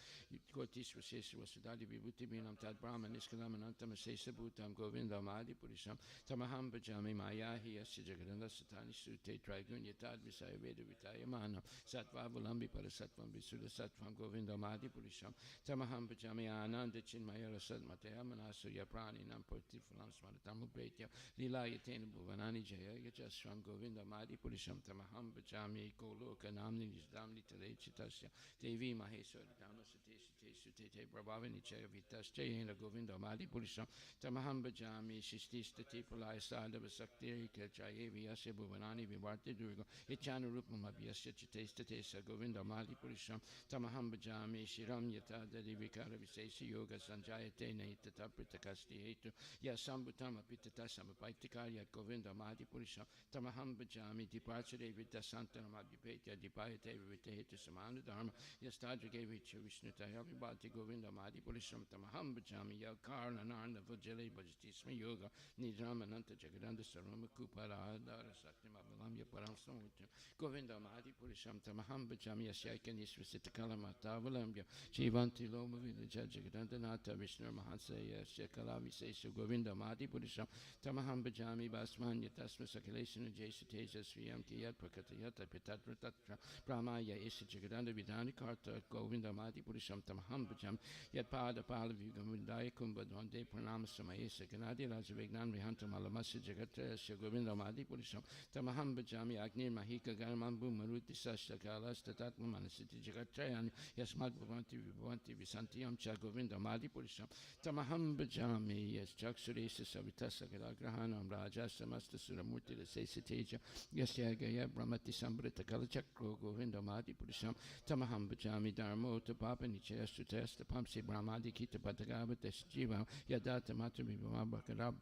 Koti Swasesa Vasudadi Vibhuti Binam Tad Brahma Niskalam Anantam Asesa Bhutam Govinda Madhipurisham Tamaham Bhajami Mayahi Yasya Jagadanta Satani Sute Trigunya Tad Visaya Veda Vitayamana Sattva Vulambi Parasatvam Visuddha Sattvam Govinda Madhipurisham Tamaham Bhajami Ananda Chinmayara Sadmataya Manasuya Prani Nampoti Fulam Smaratam Ubretya Lila Yatena Bhuvanani Jaya Yajasram Govinda Madhipurisham Tamaham Bhajami Goloka Namni Nizdamni Tale Chitasya Devi Maheswara Dhamma Sute Sute Sute Prabhavani Chaya Vitasya Yena Govinda Madhipurisham Tamaham Bhajami Shistista Tipalaya Sadhava Sakti Kachayevi Yasya Bhuvanani Vivarti Durga Ichana Rupam Abhyasya Chitesta Tesa Govinda Madhipurisham Tamaham Bhajami Shiram Yata Dadi Vikara Visesa Yoga Sanjayate Naitata Pritakasti Hetu Yasambutam Apitata Samapaitikaya Govinda Madhipurisham Tamaham Bhajami Dipachare Vita Santanam Abhipetya Dipayate Vita Hetu Samana Dharma Yastadrige Vicha Vishnutaya Vibhati Govinda Madhipurisham Tamaham Bhajami Yakarna Narna Vajale Bhajatisma Yoga Nidramananta Jagadanda Sarama Kupara Adara Sakti Mavalam Yaparam Samutra Govinda Madhipurisham Tamaham Bhajami Yasyaika Nisvasita Kalamata Valambya Shivanti Loma Villaja Jagadanda Nata Vishnu Mahansaya Shekala Visesa Govinda Madhipurisham Tamaham Bhajami Basmanya Tasma Sakalesana Jesa Teja Sriyam Kiyat Prakatayata Pitatra Tatra Brahmaya Isha Jagadanda Vidani Karta Govinda Madhipurisham Tamaham Tamaham Bhajam, Yat Pada Palavigam Vidayakam Badwande Pranam Samayesa Ganadi Rajavignan Vihantam Alamasi Jagatra Govinda Madi Purisham, Tamaham Bhajami Agni Mahika Garamambu Maruti Sashakalas Tatatma Manasiti Jagatrayan, Yasmat Bhavanti Visantiam Chagovinda Madi Purisham, Tamaham Bhajami, yes, Jaksuresa Savitasa Grahanam Raja Samasta Suramurti Sesiteja, yes, Yagaya Brahmati Sambrita Kalachakro Govinda Madi Purisham, Tamaham Bhajami Dharmo to Papa Nichester Test, the Pamsi Brahmadi Kita Patagava Jiva, Yadata Matami Bhava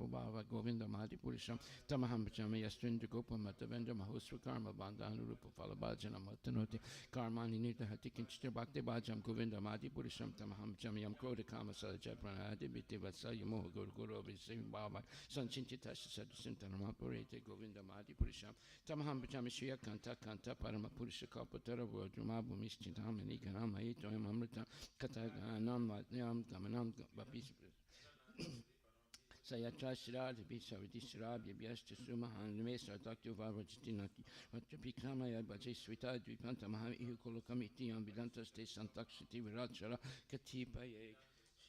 Bhava Govinda Madi Purisham, Tamaham Bhajami Yastrinda Gopa Matavendra Mahosva Karma Bandhan Rupa Falabhajana Matanoti, Karmani Nita Hatikin Bhakti Bhajam Govinda Madi Purisham, Tamaham Bhajami Yam Krota Kama Salajaprana Adi Biti Vatsalya Moha Guru Visim Baba, Sanchinti Tasha Sadhusintanamapurete Govinda Madi Purisham, Tamaham Bhajami Shriya Kanta Kanta Parama Purisha Kapatara Vajrumabu Mischitam and Ikanam Haito Amrita Kataganam Vatnam Gamanam Bapis. Sayatra Shirad, Bisaviti Shirab, Yabiasta Sumahan, Mesa, Dr. Vavajitinaki, Vachapikamaya, Baji Swita, Dvipanta Maha, Iukolokami, Ambidantas de Santaxiti, Virachara, Katipa,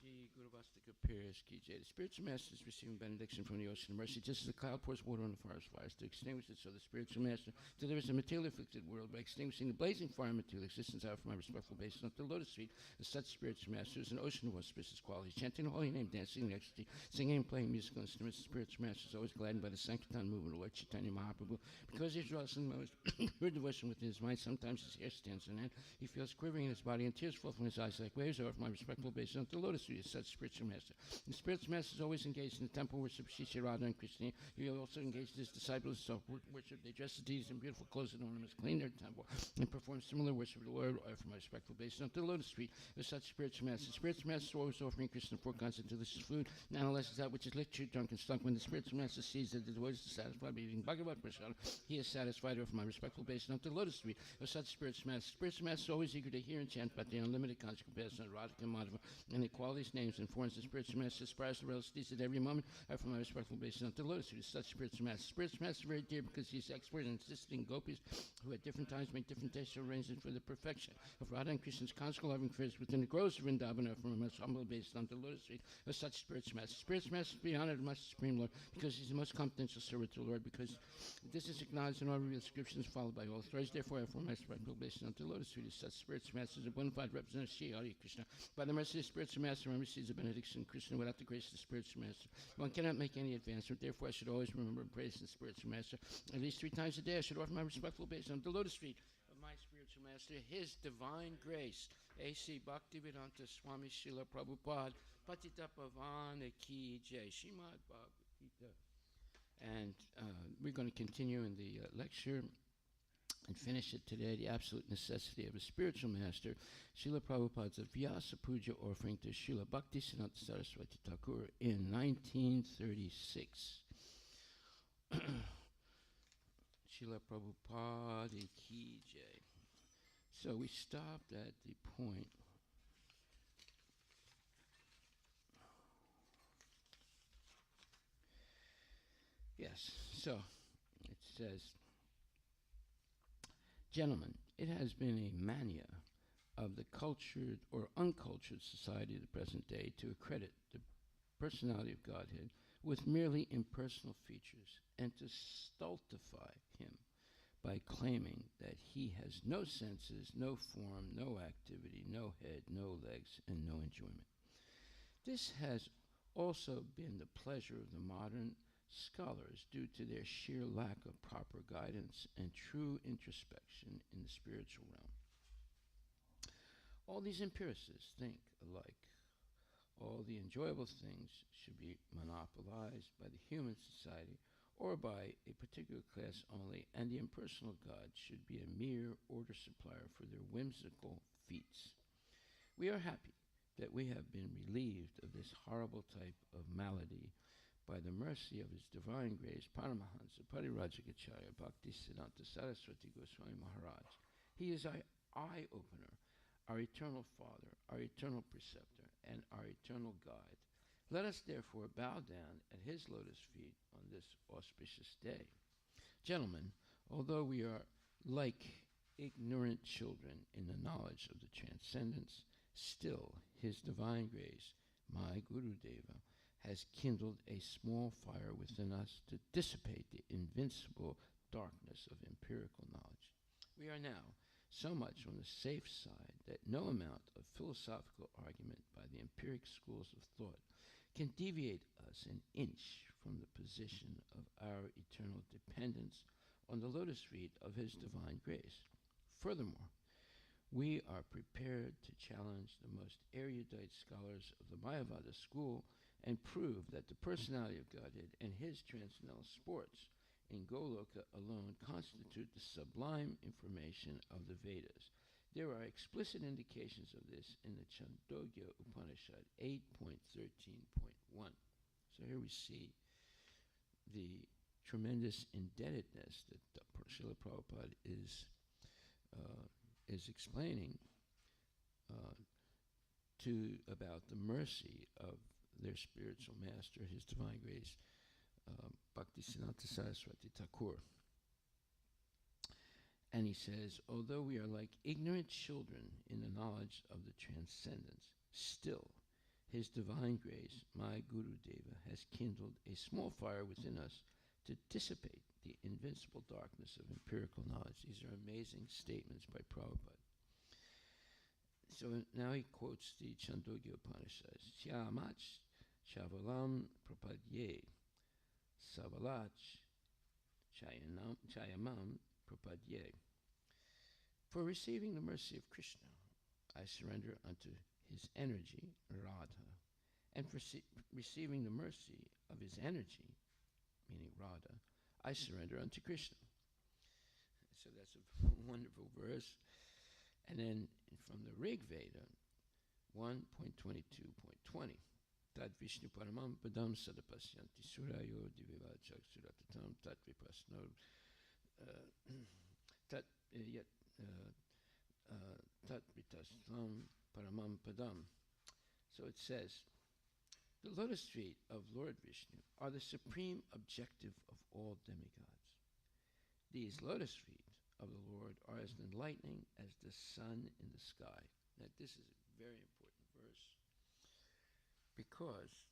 She Guruvastika Pirs, Kij. The spiritual master is receiving benediction from the ocean of mercy, just as the cloud pours water on the forest fires to extinguish it, so the spiritual master delivers the material afflicted world by extinguishing the blazing fire of material existence out from my respectful base up the lotus feet. As such spiritual master is an ocean of auspicious qualities, chanting the holy name, dancing in ecstasy, singing and playing musical instruments. The spiritual master is always gladdened by the Sankirtan movement of Lord Chaitanya Mahaprabhu. Because he draws in the most pure devotion within his mind, sometimes his hair stands on end. He feels quivering in his body and tears flow from his eyes like waves over my respectful base up the lotus feet. As such spiritual master. The spiritual master is always engaged in the temple worship of Shri Radha and Krishna. He also engaged his disciples in self-worship. They dress the deities in beautiful clothes and ornaments, clean their temple, and perform similar worship of the Lord from my respectful base on the lotus feet. As such spiritual master. The spiritual master is always offering Krishna four kinds of delicious food, and analyzes that which is lit, chewed, drunk, and stunk. When the spiritual master sees that the devotees are satisfied by eating Bhagavad Prasad, he is satisfied from my respectful base on the lotus feet. As such spiritual master. Spiritual master is always eager to hear and chant about the unlimited conjugal compassion of Radhika and Madhava, and the qualities, names, and forms of spiritual master aspires to relativities at every moment are from my respectful basis on the lotus feet. Such spiritual master. Spiritual master is very dear because he is expert in assisting gopis who at different times make different tastes arrangements for the perfection of Radha and Krishna's conjugal loving affairs within the groves of Vrindavan are from my most humble basis on the lotus feet of such spiritual master. Spiritual master be honored, my supreme Lord, because he's the most confidential servant to the Lord, because this is acknowledged in all revealed scriptures followed by all authorities. Therefore, I form my respectful basis on the lotus feet of such spiritual master is a bona fide representative of Shri Hare Krishna. By the mercy of the spiritual master, one receives the benediction of Krishna without the grace of the spiritual master. One cannot make any advancement. Therefore, I should always remember and praise the spiritual master. At least 3 times a day, I should offer my respectful basis on the lotus feet of my spiritual master, his divine grace. A.C. Bhaktivedanta Swami Srila Prabhupada Patita Pavana Ki Jai Srimad Bhagavad Gita. And we're going to continue in the lecture and finish it today, the absolute necessity of a spiritual master, Srila Prabhupada's Vyasa Puja offering to Srila Bhaktisiddhanta Saraswati Thakur in 1936. Srila Prabhupada Ki Jai. So we stopped at the point yes, so it says, gentlemen, it has been a mania of the cultured or uncultured society of the present day to accredit the personality of Godhead with merely impersonal features and to stultify him by claiming that he has no senses, no form, no activity, no head, no legs, and no enjoyment. This has also been the pleasure of the modern scholars due to their sheer lack of proper guidance and true introspection in the spiritual realm. All these empiricists think alike. All the enjoyable things should be monopolized by the human society or by a particular class only, and the impersonal God should be a mere order supplier for their whimsical feats. We are happy that we have been relieved of this horrible type of malady by the mercy of His Divine Grace, Paramahansa Parirajagacharya Bhaktisiddhanta Saraswati Goswami Maharaj. He is our eye-opener, our eternal Father, our eternal preceptor, and our eternal guide. Let us therefore bow down at His lotus feet on this auspicious day. Gentlemen, although we are like ignorant children in the knowledge of the transcendence Still, His Divine Grace, my Guru Deva, has kindled a small fire within us to dissipate the invincible darkness of empirical knowledge. We are now so much on the safe side that no amount of philosophical argument by the empiric schools of thought can deviate us an inch from the position of our eternal dependence on the lotus feet of His Divine Grace. Furthermore, we are prepared to challenge the most erudite scholars of the Mayavada school and prove that the personality of Godhead and His transcendental sports in Goloka alone constitute the sublime information of the Vedas. There are explicit indications of this in the Chandogya Upanishad 8.13.1. So here we see the tremendous indebtedness that Srila Prabhupada is explaining about the mercy of their spiritual master, His Divine Grace, Bhaktisiddhanta Saraswati Thakur. And he says, although we are like ignorant children in the knowledge of the transcendence, still His Divine Grace, my Guru Deva, has kindled a small fire within us to dissipate the invincible darkness of empirical knowledge. These are amazing statements by Prabhupada. So now he quotes the Chandogya Upanishad. Syamach Chavalam Prapadye Savalach Chayamam Prapadye. For receiving the mercy of Krishna, I surrender unto His energy, Radha, and for receiving the mercy of His energy, meaning Radha, I surrender unto Krishna. So that's a wonderful verse. And then from the Rig Veda, 1.22.20, Tad Vishnu Paramam Padam Sadapasyanti Surayo Divivachak Suratatam Tat Vipasno Tat Yet Tat Vitastam Paramam Padam. So it says, the lotus feet of Lord Vishnu are the supreme objective of all demigods. These lotus feet of the Lord are as enlightening as the sun in the sky. Now, this is a very important verse because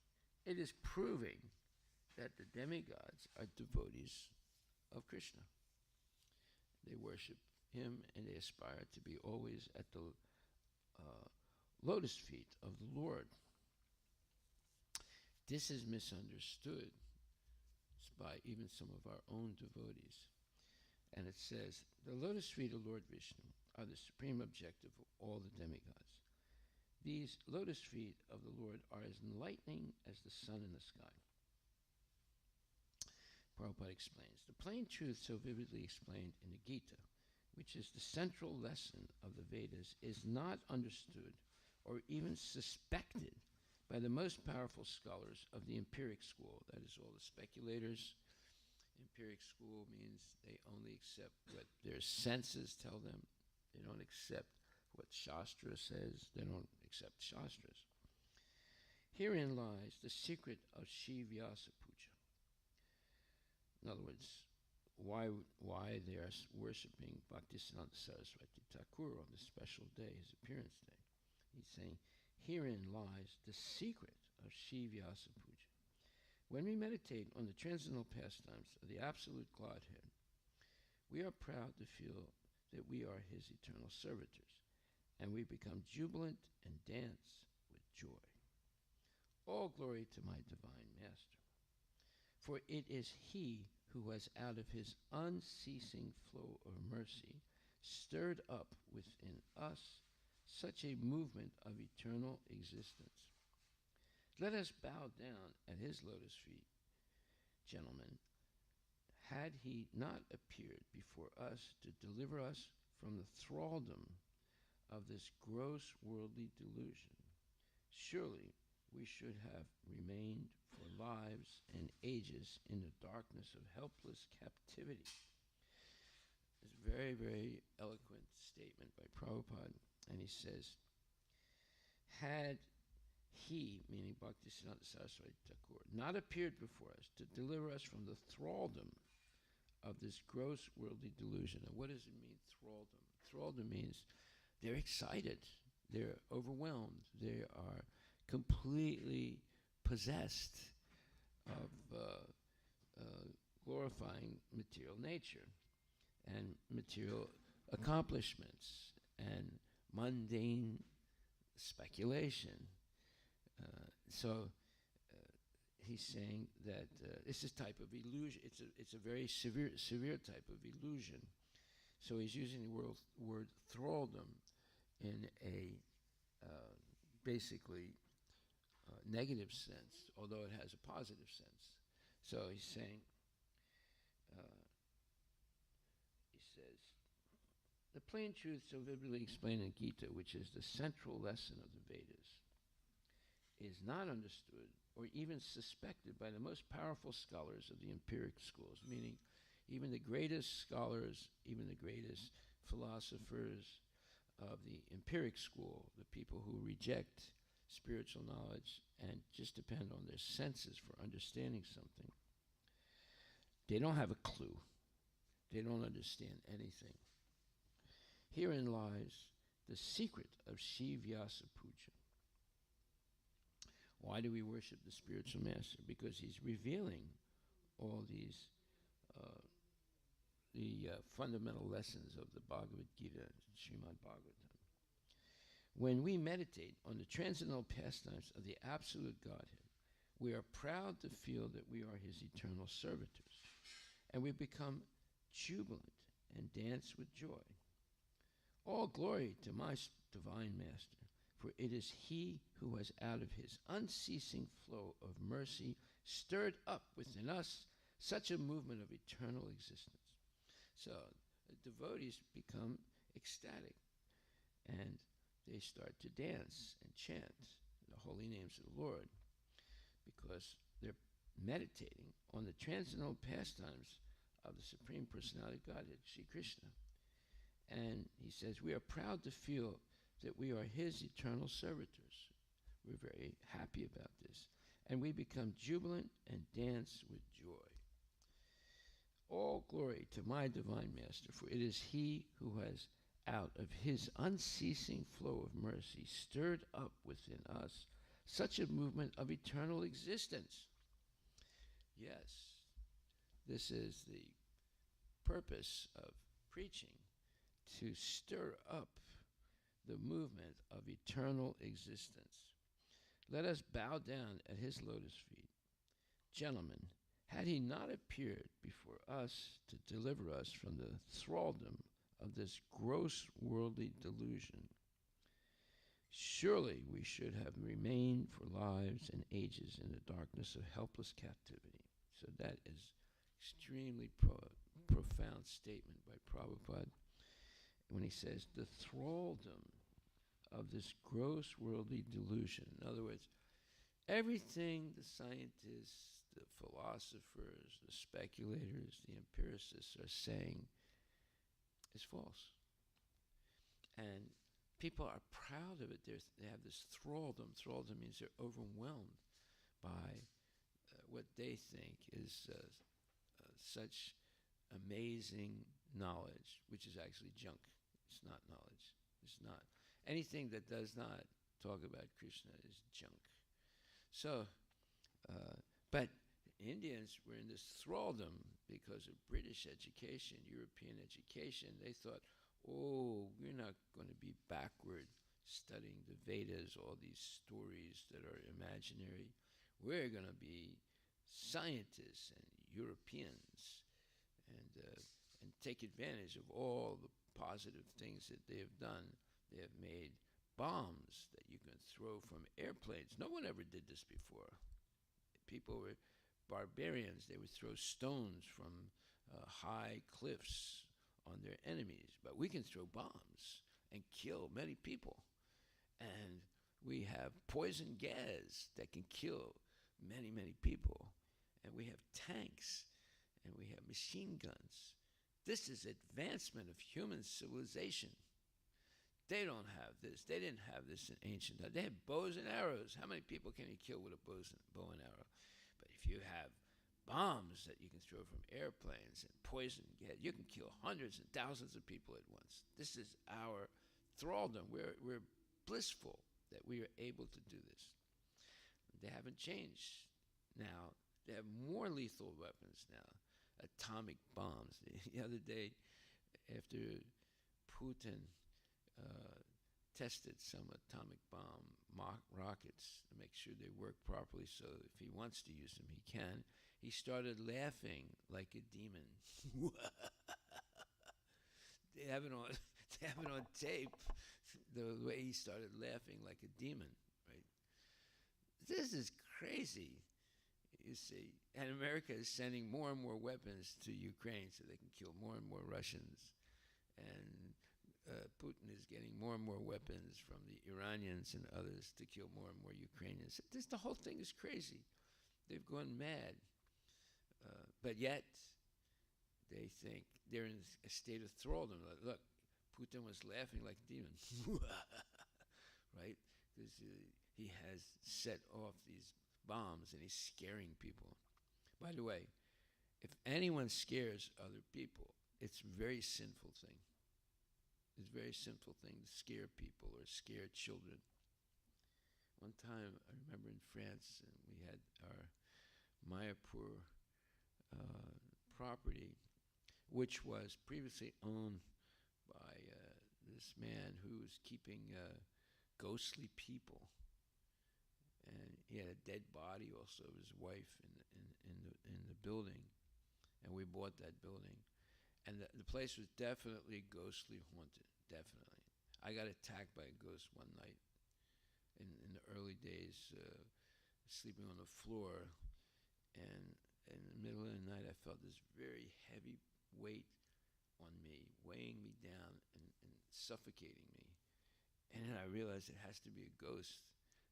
it is proving that the demigods are devotees of Krishna. They worship Him and they aspire to be always at the lotus feet of the Lord. This is misunderstood by even some of our own devotees. And it says, the lotus feet of Lord Vishnu are the supreme objective of all the demigods. These lotus feet of the Lord are as enlightening as the sun in the sky. Prabhupada explains, the plain truth so vividly explained in the Gita, which is the central lesson of the Vedas, is not understood or even suspected by the most powerful scholars of the empiric school, that is, all the speculators. Empiric school means they only accept what their senses tell them. They don't accept what Shastra says. They don't accept Shastras. Herein lies the secret of Shivyasa Puja. In other words, why they are worshipping Bhaktisiddhanta Saraswati Thakur on this special day, his appearance day. He's saying, herein lies the secret of Shivyasa Puja. When we meditate on the transcendental pastimes of the Absolute Godhead, we are proud to feel that we are His eternal servitors, and we become jubilant and dance with joy. All glory to my Divine Master, for it is He who has out of His unceasing flow of mercy stirred up within us such a movement of eternal existence. Let us bow down at His lotus feet, gentlemen. Had He not appeared before us to deliver us from the thraldom of this gross worldly delusion, surely we should have remained for lives and ages in the darkness of helpless captivity. It's a very, very eloquent statement by Prabhupada. And he says, had He, meaning Bhaktisiddhanta Saraswati Thakur, not appeared before us to deliver us from the thraldom of this gross worldly delusion. And what does it mean, thraldom? Thraldom means they're excited. they're overwhelmed. They are completely possessed of glorifying material nature and material accomplishments and mundane speculation. So he's saying that this is type of illusion. It's a very severe type of illusion. So he's using the word thraldom in a basically negative sense, although it has a positive sense. So he's saying, he says, the plain truth so vividly explained in Gita, which is the central lesson of the Vedas, is not understood or even suspected by the most powerful scholars of the empiric schools, meaning even the greatest scholars, even the greatest philosophers of the empiric school, the people who reject spiritual knowledge and just depend on their senses for understanding something, they don't have a clue. They don't understand anything. Herein lies the secret of Shivyasa Puja. Why do we worship the spiritual master? Because he's revealing all these fundamental lessons of the Bhagavad Gita, Srimad Bhagavatam. When we meditate on the transcendental pastimes of the absolute Godhead, we are proud to feel that we are his eternal servitors, and we become jubilant and dance with joy. All glory to my divine master, for it is he who has out of his unceasing flow of mercy stirred up within us such a movement of eternal existence. So the devotees become ecstatic, and they start to dance and chant the holy names of the Lord, because they're meditating on the transcendental pastimes of the Supreme Personality of Godhead, Sri Krishna. And he says, we are proud to feel that we are his eternal servitors. We're very happy about this. And we become jubilant and dance with joy. All glory to my divine master, for it is he who has out of his unceasing flow of mercy stirred up within us such a movement of eternal existence. Yes, this is the purpose of preaching, to stir up the movement of eternal existence. Let us bow down at his lotus feet. Gentlemen, had he not appeared before us to deliver us from the thraldom of this gross worldly delusion, surely we should have remained for lives and ages in the darkness of helpless captivity. So that is extremely profound statement by Prabhupada when he says the thraldom of this gross worldly delusion. In other words, everything the scientists, the philosophers, the speculators, the empiricists are saying is false. And people are proud of it. They have this thraldom. Thraldom means they're overwhelmed by what they think is such amazing knowledge, which is actually junk. It's not knowledge. It's not. Anything that does not talk about Krishna is junk. So, but Indians were in this thraldom because of British education, European education. They thought, oh, we're not going to be backward studying the Vedas, all these stories that are imaginary. We're going to be scientists and Europeans and take advantage of all the positive things that they have done. They have made bombs that you can throw from airplanes. No one ever did this before. People were barbarians. They would throw stones from high cliffs on their enemies. But we can throw bombs and kill many people. And we have poison gas that can kill many, many people. And we have tanks. And we have machine guns. This is advancement of human civilization. They don't have this. They didn't have this in ancient times. They had bows and arrows. How many people can you kill with a bow and arrow? But if you have bombs that you can throw from airplanes and poison gas, you can kill hundreds and thousands of people at once. This is our thraldom. We're blissful that we are able to do this. They haven't changed now. They have more lethal weapons now, atomic bombs. The other day, after Putin tested some atomic bomb rockets to make sure they work properly, so if he wants to use them, he can. He started laughing like a demon. They have it on. They have it on tape. The way he started laughing like a demon, right? This is crazy. You see, and America is sending more and more weapons to Ukraine so they can kill more and more Russians, and Putin is getting more and more weapons from the Iranians and others to kill more and more Ukrainians. The whole thing is crazy. They've gone mad. But yet, they think they're in a state of thraldom. Look, Putin was laughing like a demon, right? Because he has set off these bombs and he's scaring people. By the way, if anyone scares other people, it's a very sinful thing. It's a very sinful thing to scare people or scare children. One time, I remember in France, and we had our Mayapur property, which was previously owned by this man who was keeping ghostly people, and he had a dead body also of his wife in the building, and we bought that building, and the place was definitely ghostly haunted. Definitely, I got attacked by a ghost one night in the early days, sleeping on the floor, and in the middle of the night, I felt this very heavy weight on me, weighing me down and suffocating me. And then I realized it has to be a ghost.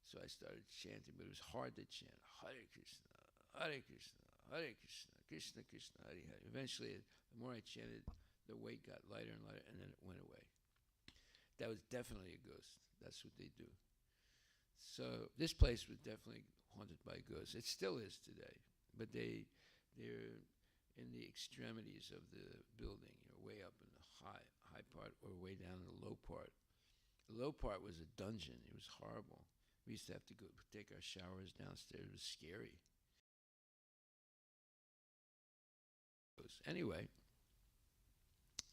So I started chanting, but it was hard to chant. Hare Krishna, Hare Krishna, Hare Krishna, Krishna Krishna, Hare Hare. Eventually, the more I chanted, the weight got lighter and lighter, and then it went away. That was definitely a ghost. That's what they do. So this place was definitely haunted by ghosts. It still is today. But they're in the extremities of the building, way up in the high part or way down in the low part. The low part was a dungeon. It was horrible. We used to have to go take our showers downstairs. It was scary. Anyway,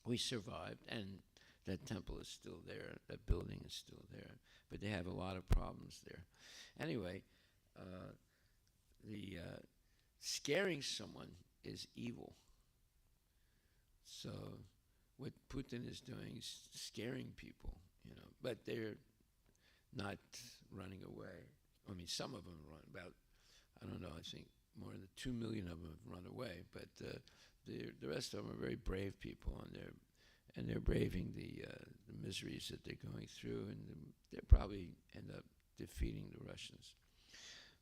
we survived, and that temple is still there. That building is still there. But they have a lot of problems there. Anyway, scaring someone is evil. So what Putin is doing is scaring people, but they're not running away. I mean, some of them run. About, I don't know, I think more than 2 million of them have run away, but the rest of them are very brave people, and they're braving the miseries that they're going through, and they'll probably end up defeating the Russians.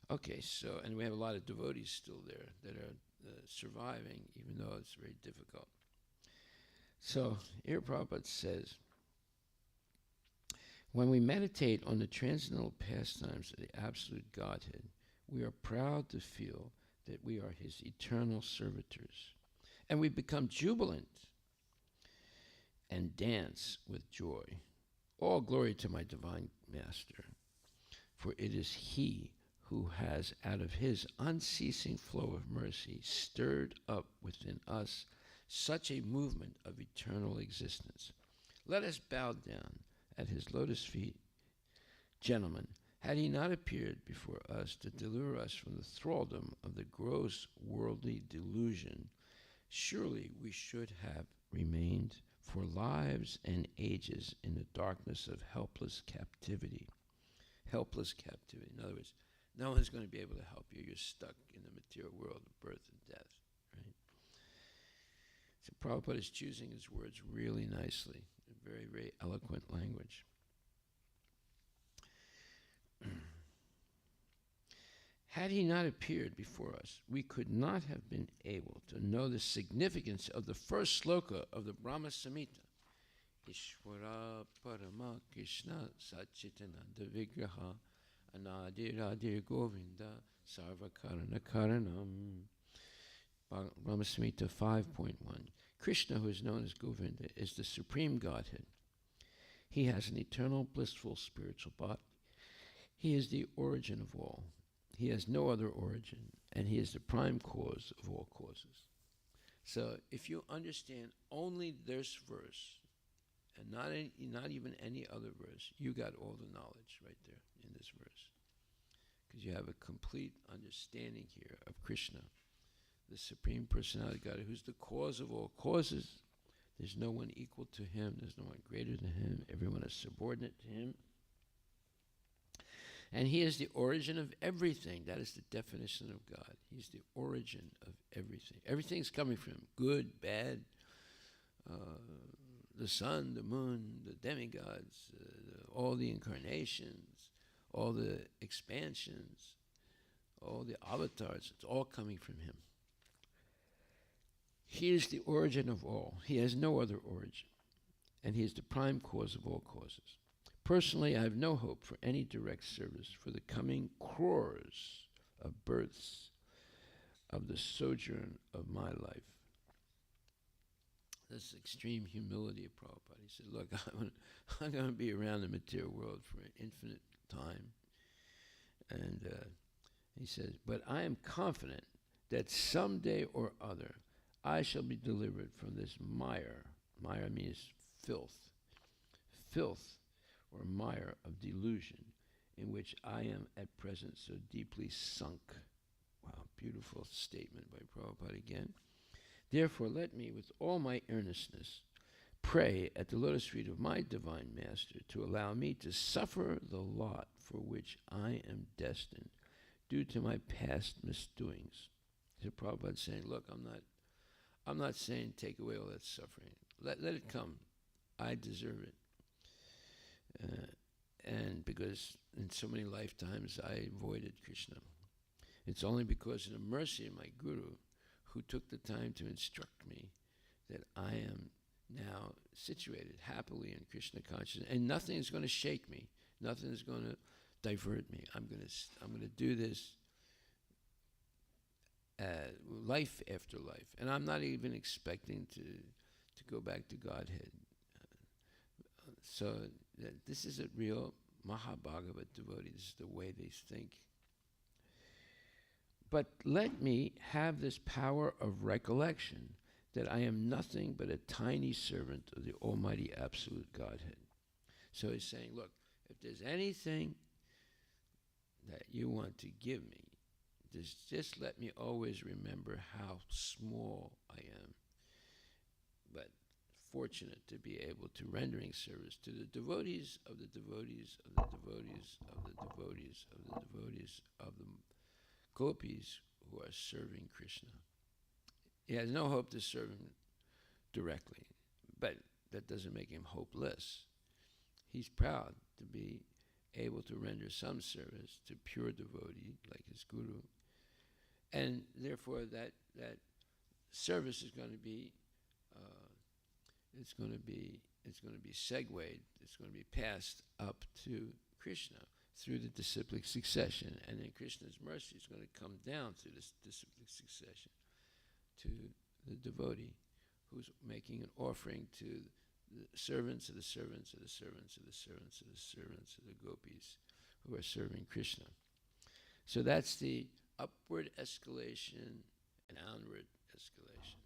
Okay, so, and we have a lot of devotees still there that are surviving, even though it's very difficult. So, here Prabhupada says, when we meditate on the transcendental pastimes of the Absolute Godhead, we are proud to feel that we are His eternal servitors, and we become jubilant and dance with joy. All glory to my Divine Master, for it is He who has, out of His unceasing flow of mercy, stirred up within us such a movement of eternal existence. Let us bow down at His lotus feet. Gentlemen, had He not appeared before us to deliver us from the thraldom of the gross worldly delusion, surely we should have remained for lives and ages in the darkness of helpless captivity. Helpless captivity. In other words, no one's going to be able to help you. You're stuck in the material world of birth and death, right? So Prabhupada is choosing his words really nicely. Very, very eloquent language. Had He not appeared before us, we could not have been able to know the significance of the first sloka of the Brahma Samhita. Ishvara Parama Krishna Satchitananda Vigraha Anadir Govinda Sarva Karana Karanam. Brahma Samhita 5.1. Krishna, who is known as Govinda, is the Supreme Godhead. He has an eternal, blissful, spiritual body. He is the origin of all. He has no other origin, and he is the prime cause of all causes. So if you understand only this verse, and not even any other verse, you got all the knowledge right there in this verse. Because you have a complete understanding here of Krishna, the Supreme Personality of God, who's the cause of all causes. There's no one equal to him. There's no one greater than him. Everyone is subordinate to him. And he is the origin of everything. That is the definition of God. He's the origin of everything. Everything's coming from him. Good, bad, the sun, the moon, the demigods, all the incarnations, all the expansions, all the avatars. It's all coming from him. He is the origin of all. He has no other origin. And he is the prime cause of all causes. Personally, I have no hope for any direct service for the coming crores of births of the sojourn of my life. This extreme humility of Prabhupada. He said, look, I'm going to be around the material world for an infinite time. And he says, but I am confident that someday or other I shall be delivered from this mire. Mire means filth. Filth or mire of delusion in which I am at present so deeply sunk. Wow, beautiful statement by Prabhupada again. Therefore, let me, with all my earnestness, pray at the lotus feet of my Divine Master to allow me to suffer the lot for which I am destined due to my past misdoings. So Prabhupada saying, look, I'm not saying take away all that suffering. Let it come. I deserve it. And because in so many lifetimes I avoided Krishna. It's only because of the mercy of my Guru, who took the time to instruct me, that I am now situated happily in Krishna consciousness, and nothing is going to shake me. Nothing is going to divert me. I'm going to do this life after life, and I'm not even expecting to go back to Godhead. So this is a real Mahabhagavat devotee. This is the way they think. But let me have this power of recollection that I am nothing but a tiny servant of the Almighty Absolute Godhead. So he's saying, look, if there's anything that you want to give me, just let me always remember how small I am, but fortunate to be able to rendering service to the devotees of the devotees of the devotees of the devotees of the devotees of the gopis who are serving Krishna. He has no hope to serve him directly, but that doesn't make him hopeless. He's proud to be able to render some service to pure devotee like his guru, and therefore that service is going to be it's going to be segued, it's going to be passed up to Krishna through the disciplic succession, and then Krishna's mercy is going to come down through this disciplic succession to the devotee who's making an offering to the servants of the servants of the servants of the servants of the servants of the gopis who are serving Krishna. So that's the upward escalation and onward escalation.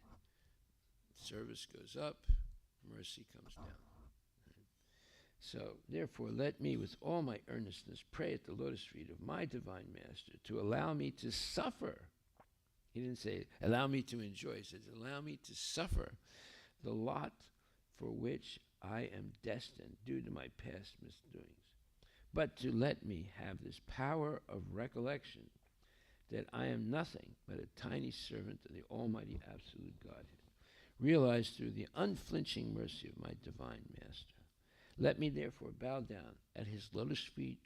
Right? Service goes up, mercy comes down. So, therefore, let me, with all my earnestness, pray at the lotus feet of my Divine Master to allow me to suffer. He didn't say, allow me to enjoy. He says, allow me to suffer the lot for which I am destined due to my past misdoings. But to let me have this power of recollection that I am nothing but a tiny servant of the Almighty Absolute Godhead, realized through the unflinching mercy of my Divine Master. Let me therefore bow down at his lotus feet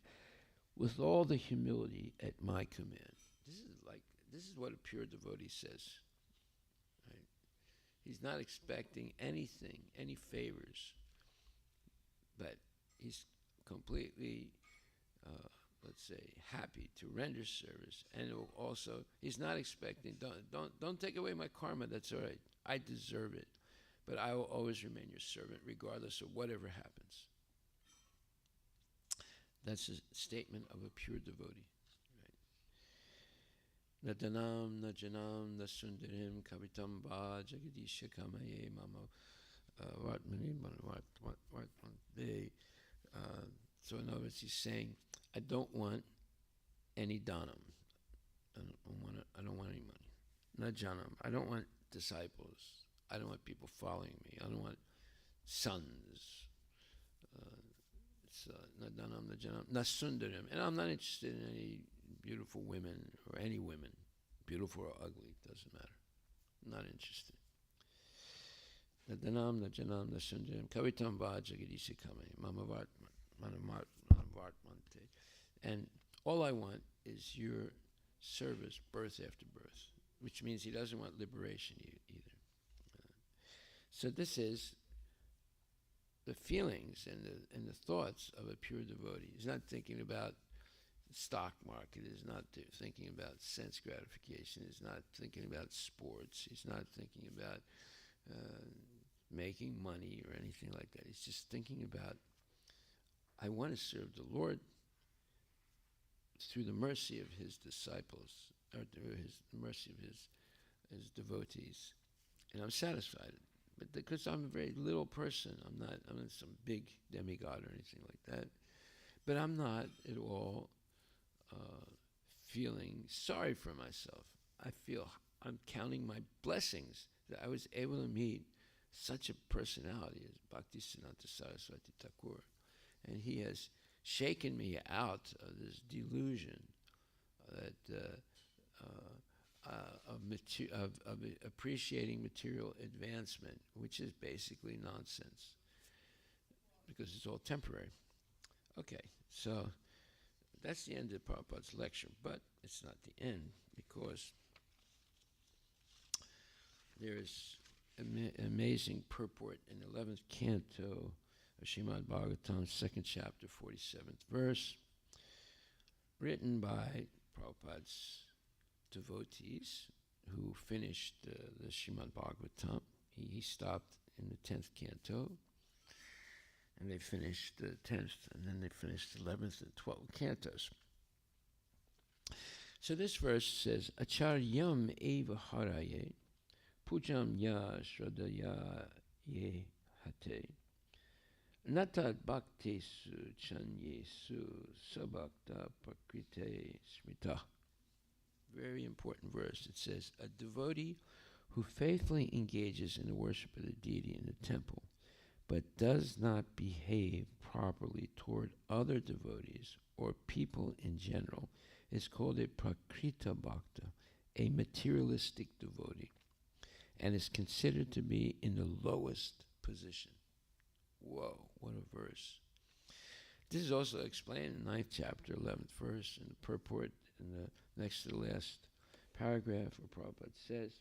with all the humility at my command. This is what a pure devotee says. Right? He's not expecting anything, any favors, but he's completely, let's say, happy to render service, and also he's not expecting. Don't take away my karma. That's all right. I deserve it, but I will always remain your servant regardless of whatever happens. That's a statement of a pure devotee. Right? Nadanam, Najanam, Nasundarim, Kavitam Ba, Jagadisha Kamaye, Mama, Vatmani, Vatmante. So in other words, he's saying, I don't want any dhanam. I don't want any money. Najanam. I don't want disciples. I don't want people following me. I don't want sons. It's Nadanam, Najanam, Nasundarim. And I'm not interested in any beautiful women or any women, beautiful or ugly, doesn't matter. I'm not interested. Nadanam, Najanam, Nasundarim, Kavitam Va Jagadisha Kame, Mama Vartmante. And all I want is your service, birth after birth, which means he doesn't want liberation either. So this is the feelings and the thoughts of a pure devotee. He's not thinking about the stock market. He's not thinking about sense gratification. He's not thinking about sports. He's not thinking about making money or anything like that. He's just thinking about, I want to serve the Lord through the mercy of his disciples, or through the mercy of his devotees. And I'm satisfied. But because I'm a very little person, I'm not some big demigod or anything like that. But I'm not at all feeling sorry for myself. I feel I'm counting my blessings that I was able to meet such a personality as Bhaktisiddhanta Saraswati Thakur. And he has shaken me out of this delusion that of appreciating material advancement, which is basically nonsense, because it's all temporary. Okay, so that's the end of Prabhupada's lecture, but it's not the end, because there is amazing purport in the 11th canto of Srimad Bhagavatam, 2nd chapter, 47th verse, written by Prabhupada's devotees who finished the Srimad Bhagavatam. He stopped in the 10th canto, and they finished the 10th, and then they finished the 11th and 12th cantos. So this verse says, Acharyam eva haraye, pujam ya shradaya ye hate, natat bhaktesu chanyesu sabhakta prakrite smita. Very important verse. It says, a devotee who faithfully engages in the worship of the deity in the temple, but does not behave properly toward other devotees or people in general, is called a prakrita bhakta, a materialistic devotee, and is considered to be in the lowest position. Whoa, what a verse. This is also explained in the 9th chapter, 11th verse, in the purport in the next to the last paragraph, where Prabhupada says,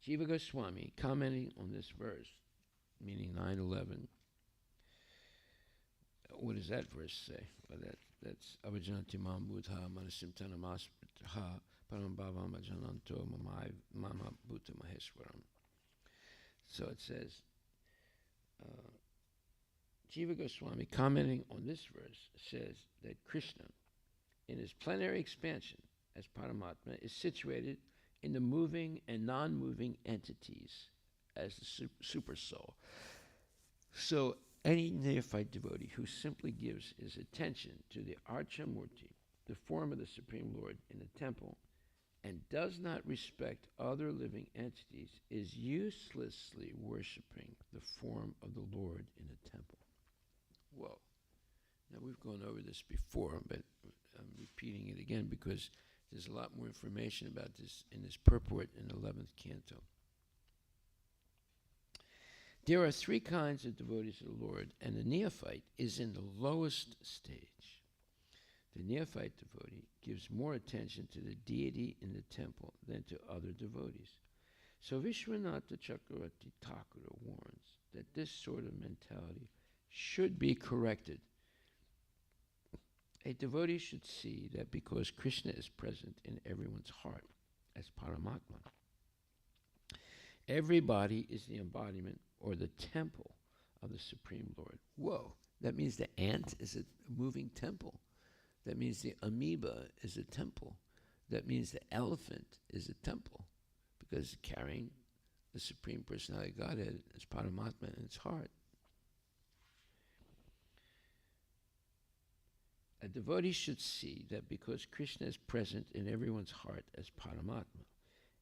Jiva Goswami, commenting on this verse, meaning 9:11, what does that verse say? Well, that's Avajanti Mam Buddha Manasim Tanamaspritha Param Bhavam Ajananto Mama Bhuta Maheswaram. So it says, Jiva Goswami, commenting on this verse, says that Krishna, in his plenary expansion as Paramatma, is situated in the moving and non-moving entities as the super soul. So any neophyte devotee who simply gives his attention to the Archamurti, the form of the Supreme Lord in the temple, and does not respect other living entities, is uselessly worshiping the form of the Lord in the temple. Whoa. Now, we've gone over this before, but I'm repeating it again because there's a lot more information about this in this purport in the 11th canto. There are 3 kinds of devotees of the Lord, and the neophyte is in the lowest stage. The neophyte devotee gives more attention to the deity in the temple than to other devotees. So Vishwanatha Chakravarti Thakura warns that this sort of mentality should be corrected. A devotee should see that because Krishna is present in everyone's heart as Paramatma, Everybody is the embodiment or the temple of the Supreme Lord. Whoa, that means the ant is a moving temple. That means the amoeba is a temple. That means the elephant is a temple because carrying the Supreme Personality of Godhead as Paramatma in its heart. A devotee should see that because Krishna is present in everyone's heart as Paramatma,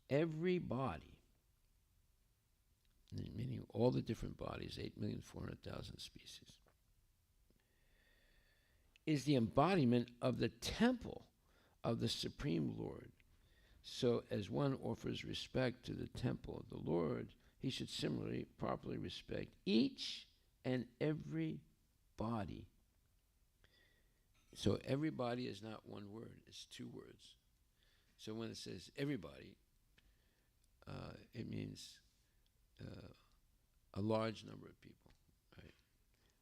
every body, meaning all the different bodies, 8,400,000 species, is the embodiment of the temple of the Supreme Lord. So as one offers respect to the temple of the Lord, he should similarly properly respect each and every body. So everybody is not one word, it's two words. So when it says everybody, it means a large number of people, right?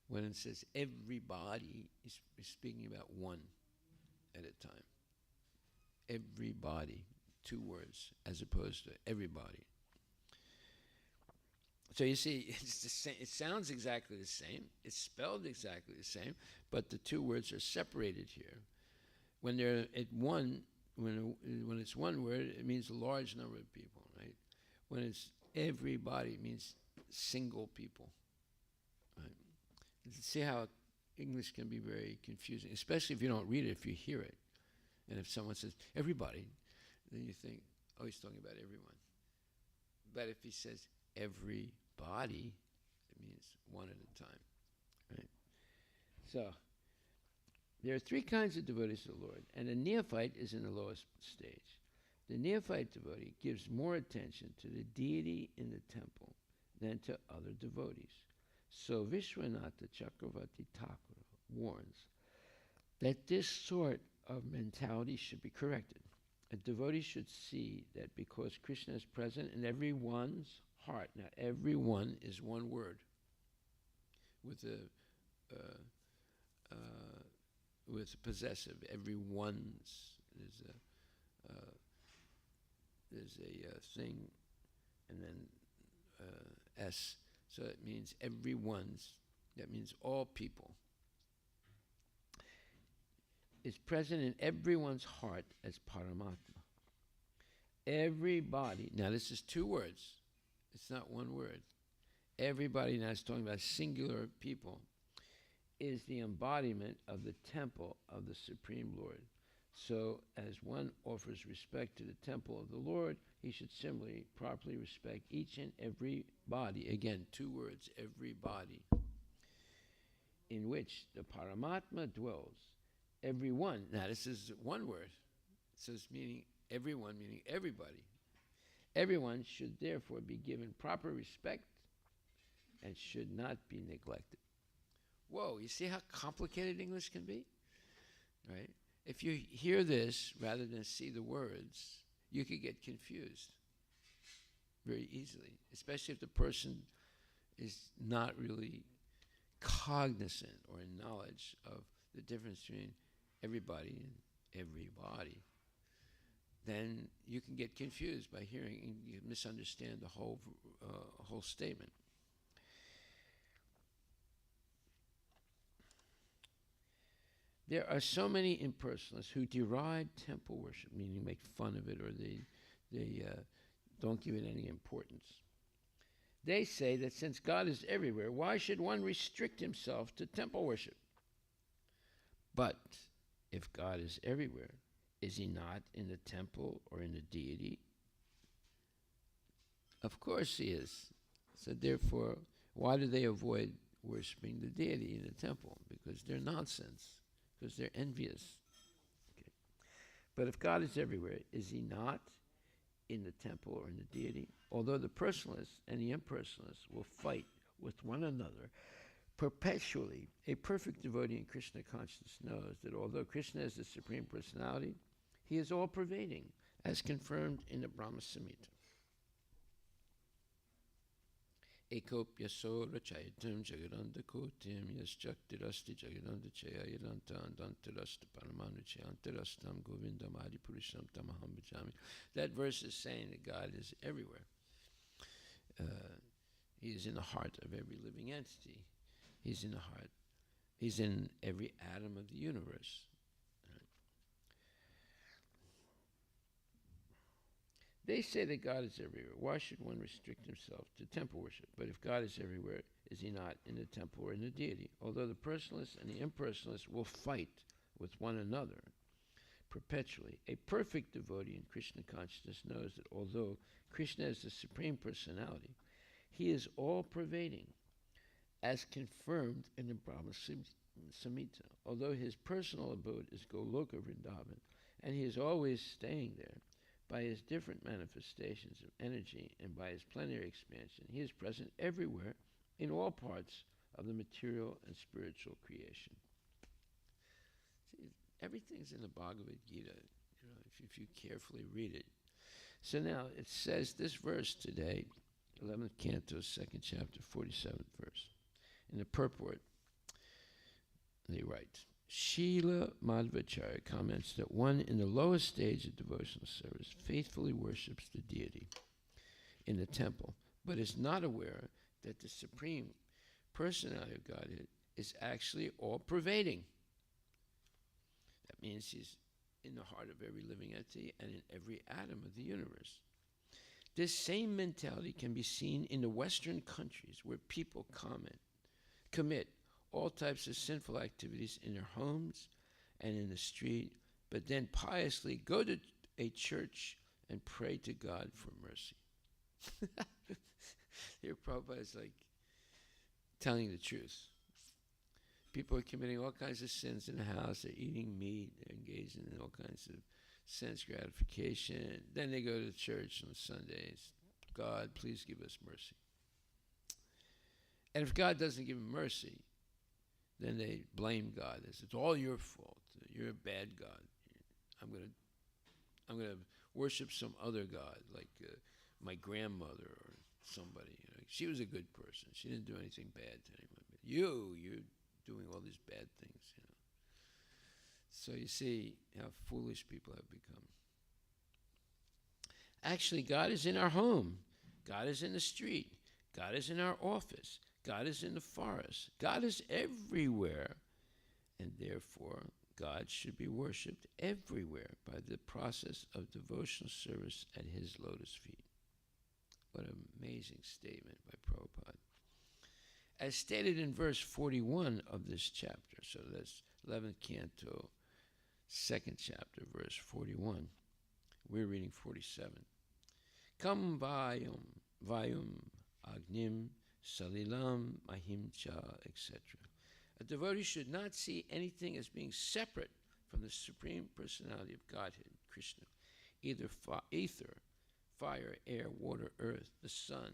When it says everybody, it's speaking about one at a time. Everybody, two words, as opposed to everybody. So you see, it's the same. It sounds exactly the same. It's spelled exactly the same, but the two words are separated here. When they're at one, when it's one word, it means a large number of people, right? When it's everybody, it means single people. Right? See how English can be very confusing, especially if you don't read it, if you hear it. And if someone says everybody, then you think, oh, he's talking about everyone. But if he says everybody, it means one at a time, right? So there are three kinds of devotees to the Lord, and a neophyte is in the lowest stage. The neophyte devotee gives more attention to the deity in the temple than to other devotees. So Vishwanatha Chakravarti Thakur warns that this sort of mentality should be corrected. A devotee should see that because Krishna is present in everyone's heart. Now, everyone is one word with a possessive. Everyone's there's a thing, and then s. So it means everyone's. That means all people. Is present in everyone's heart as Paramatma. Everybody, now this is two words, it's not one word. Everybody, now it's talking about singular people, is the embodiment of the temple of the Supreme Lord. So as one offers respect to the temple of the Lord, he should similarly properly respect each and every body, again, two words, every body, in which the Paramatma dwells. Everyone, now this is one word, it says meaning everyone, meaning everybody. Everyone should therefore be given proper respect and should not be neglected. Whoa, you see how complicated English can be? Right? If you hear this rather than see the words, you could get confused very easily, especially if the person is not really cognizant or in knowledge of the difference between everybody and everybody. Then you can get confused by hearing and you misunderstand the whole statement. There are so many impersonalists who deride temple worship, meaning make fun of it, or they don't give it any importance. They say that since God is everywhere, why should one restrict himself to temple worship? But if God is everywhere, is he not in the temple or in the deity? Of course he is. So therefore, why do they avoid worshiping the deity in the temple? Because they're nonsense, because they're envious. Okay. But if God is everywhere, is he not in the temple or in the deity? Although the personalists and the impersonalists will fight with one another perpetually, a perfect devotee in Krishna consciousness knows that although Krishna is the Supreme Personality, he is all-pervading, as confirmed in the Brahma Samhita. Ekopya sora chaitam jagadanda kotim yaschaktirasti jagadanda chaya yadanta andantarasta paramanuchi antarastam govindam adipurisham tamaham bhajami. That verse is saying that God is everywhere. He is in the heart of every living entity. He's in the heart. He's in every atom of the universe. They say that God is everywhere. Why should one restrict himself to temple worship? But if God is everywhere, is he not in the temple or in the deity? Although the personalists and the impersonalists will fight with one another perpetually, a perfect devotee in Krishna consciousness knows that although Krishna is the Supreme Personality, he is all-pervading, as confirmed in the Brahma Samhita. Although his personal abode is Goloka Vrindavan, and he is always staying there, by his different manifestations of energy and by his plenary expansion, he is present everywhere in all parts of the material and spiritual creation. See, everything's in the Bhagavad Gita, if you carefully read it. So now it says this verse today, 11th canto, 2nd chapter, 47th verse. In the purport, they write, Srila Madhvacharya comments that one in the lowest stage of devotional service faithfully worships the deity in the temple, but is not aware that the Supreme Personality of Godhead is actually all-pervading. That means he's in the heart of every living entity and in every atom of the universe. This same mentality can be seen in the Western countries where people commit all types of sinful activities in their homes and in the street, but then piously go to a church and pray to God for mercy. Here Prabhupada is like telling the truth. People are committing all kinds of sins in the house. They're eating meat. They're engaging in all kinds of sense gratification. Then they go to church on Sundays. God, please give us mercy. And if God doesn't give them mercy, then they blame God. They say, it's all your fault. You're a bad God. I'm gonna worship some other God, like my grandmother or somebody. She was a good person. She didn't do anything bad to anyone. But you're doing all these bad things. So you see how foolish people have become. Actually, God is in our home. God is in the street. God is in our office. God is in the forest. God is everywhere. And therefore, God should be worshipped everywhere by the process of devotional service at his lotus feet. What an amazing statement by Prabhupada. As stated in verse 41 of this chapter, so that's 11th canto, 2nd chapter, verse 41. We're reading 47. Kam vayum agnim salilam ahimcha, etc. A devotee should not see anything as being separate from the Supreme Personality of Godhead, Krishna, either ether, fire, air, water, earth, the sun,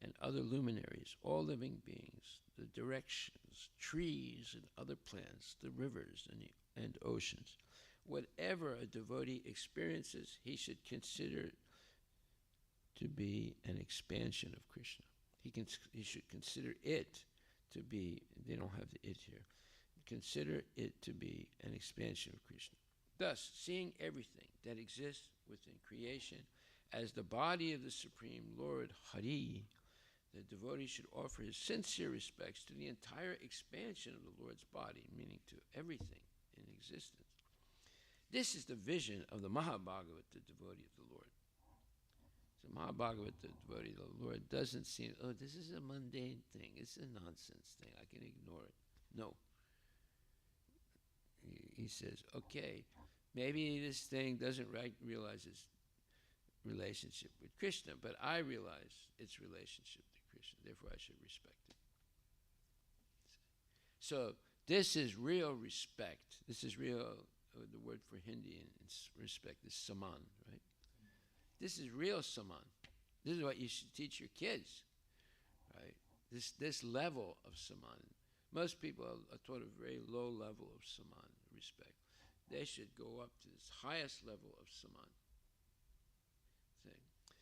and other luminaries, all living beings, the directions, trees and other plants, the rivers and oceans. Whatever a devotee experiences, he should consider to be an expansion of Krishna. He should consider it to be, they don't have the it here, consider it to be an expansion of Krishna. Thus, seeing everything that exists within creation as the body of the Supreme Lord Hari, the devotee should offer his sincere respects to the entire expansion of the Lord's body, meaning to everything in existence. This is the vision of the Mahabhagavat, the devotee of the Lord. So Mahabhagavat, the devotee of the Lord, doesn't see, this is a mundane thing. It's a nonsense thing. I can ignore it. No. He says, okay, maybe this thing doesn't realize its relationship with Krishna, but I realize its relationship to Krishna. Therefore, I should respect it. So this is real respect. This is real, the word for Hindi in respect is saman, right? This is real saman. This is what you should teach your kids, right? This level of saman. Most people are taught a very low level of saman, respect. They should go up to this highest level of saman.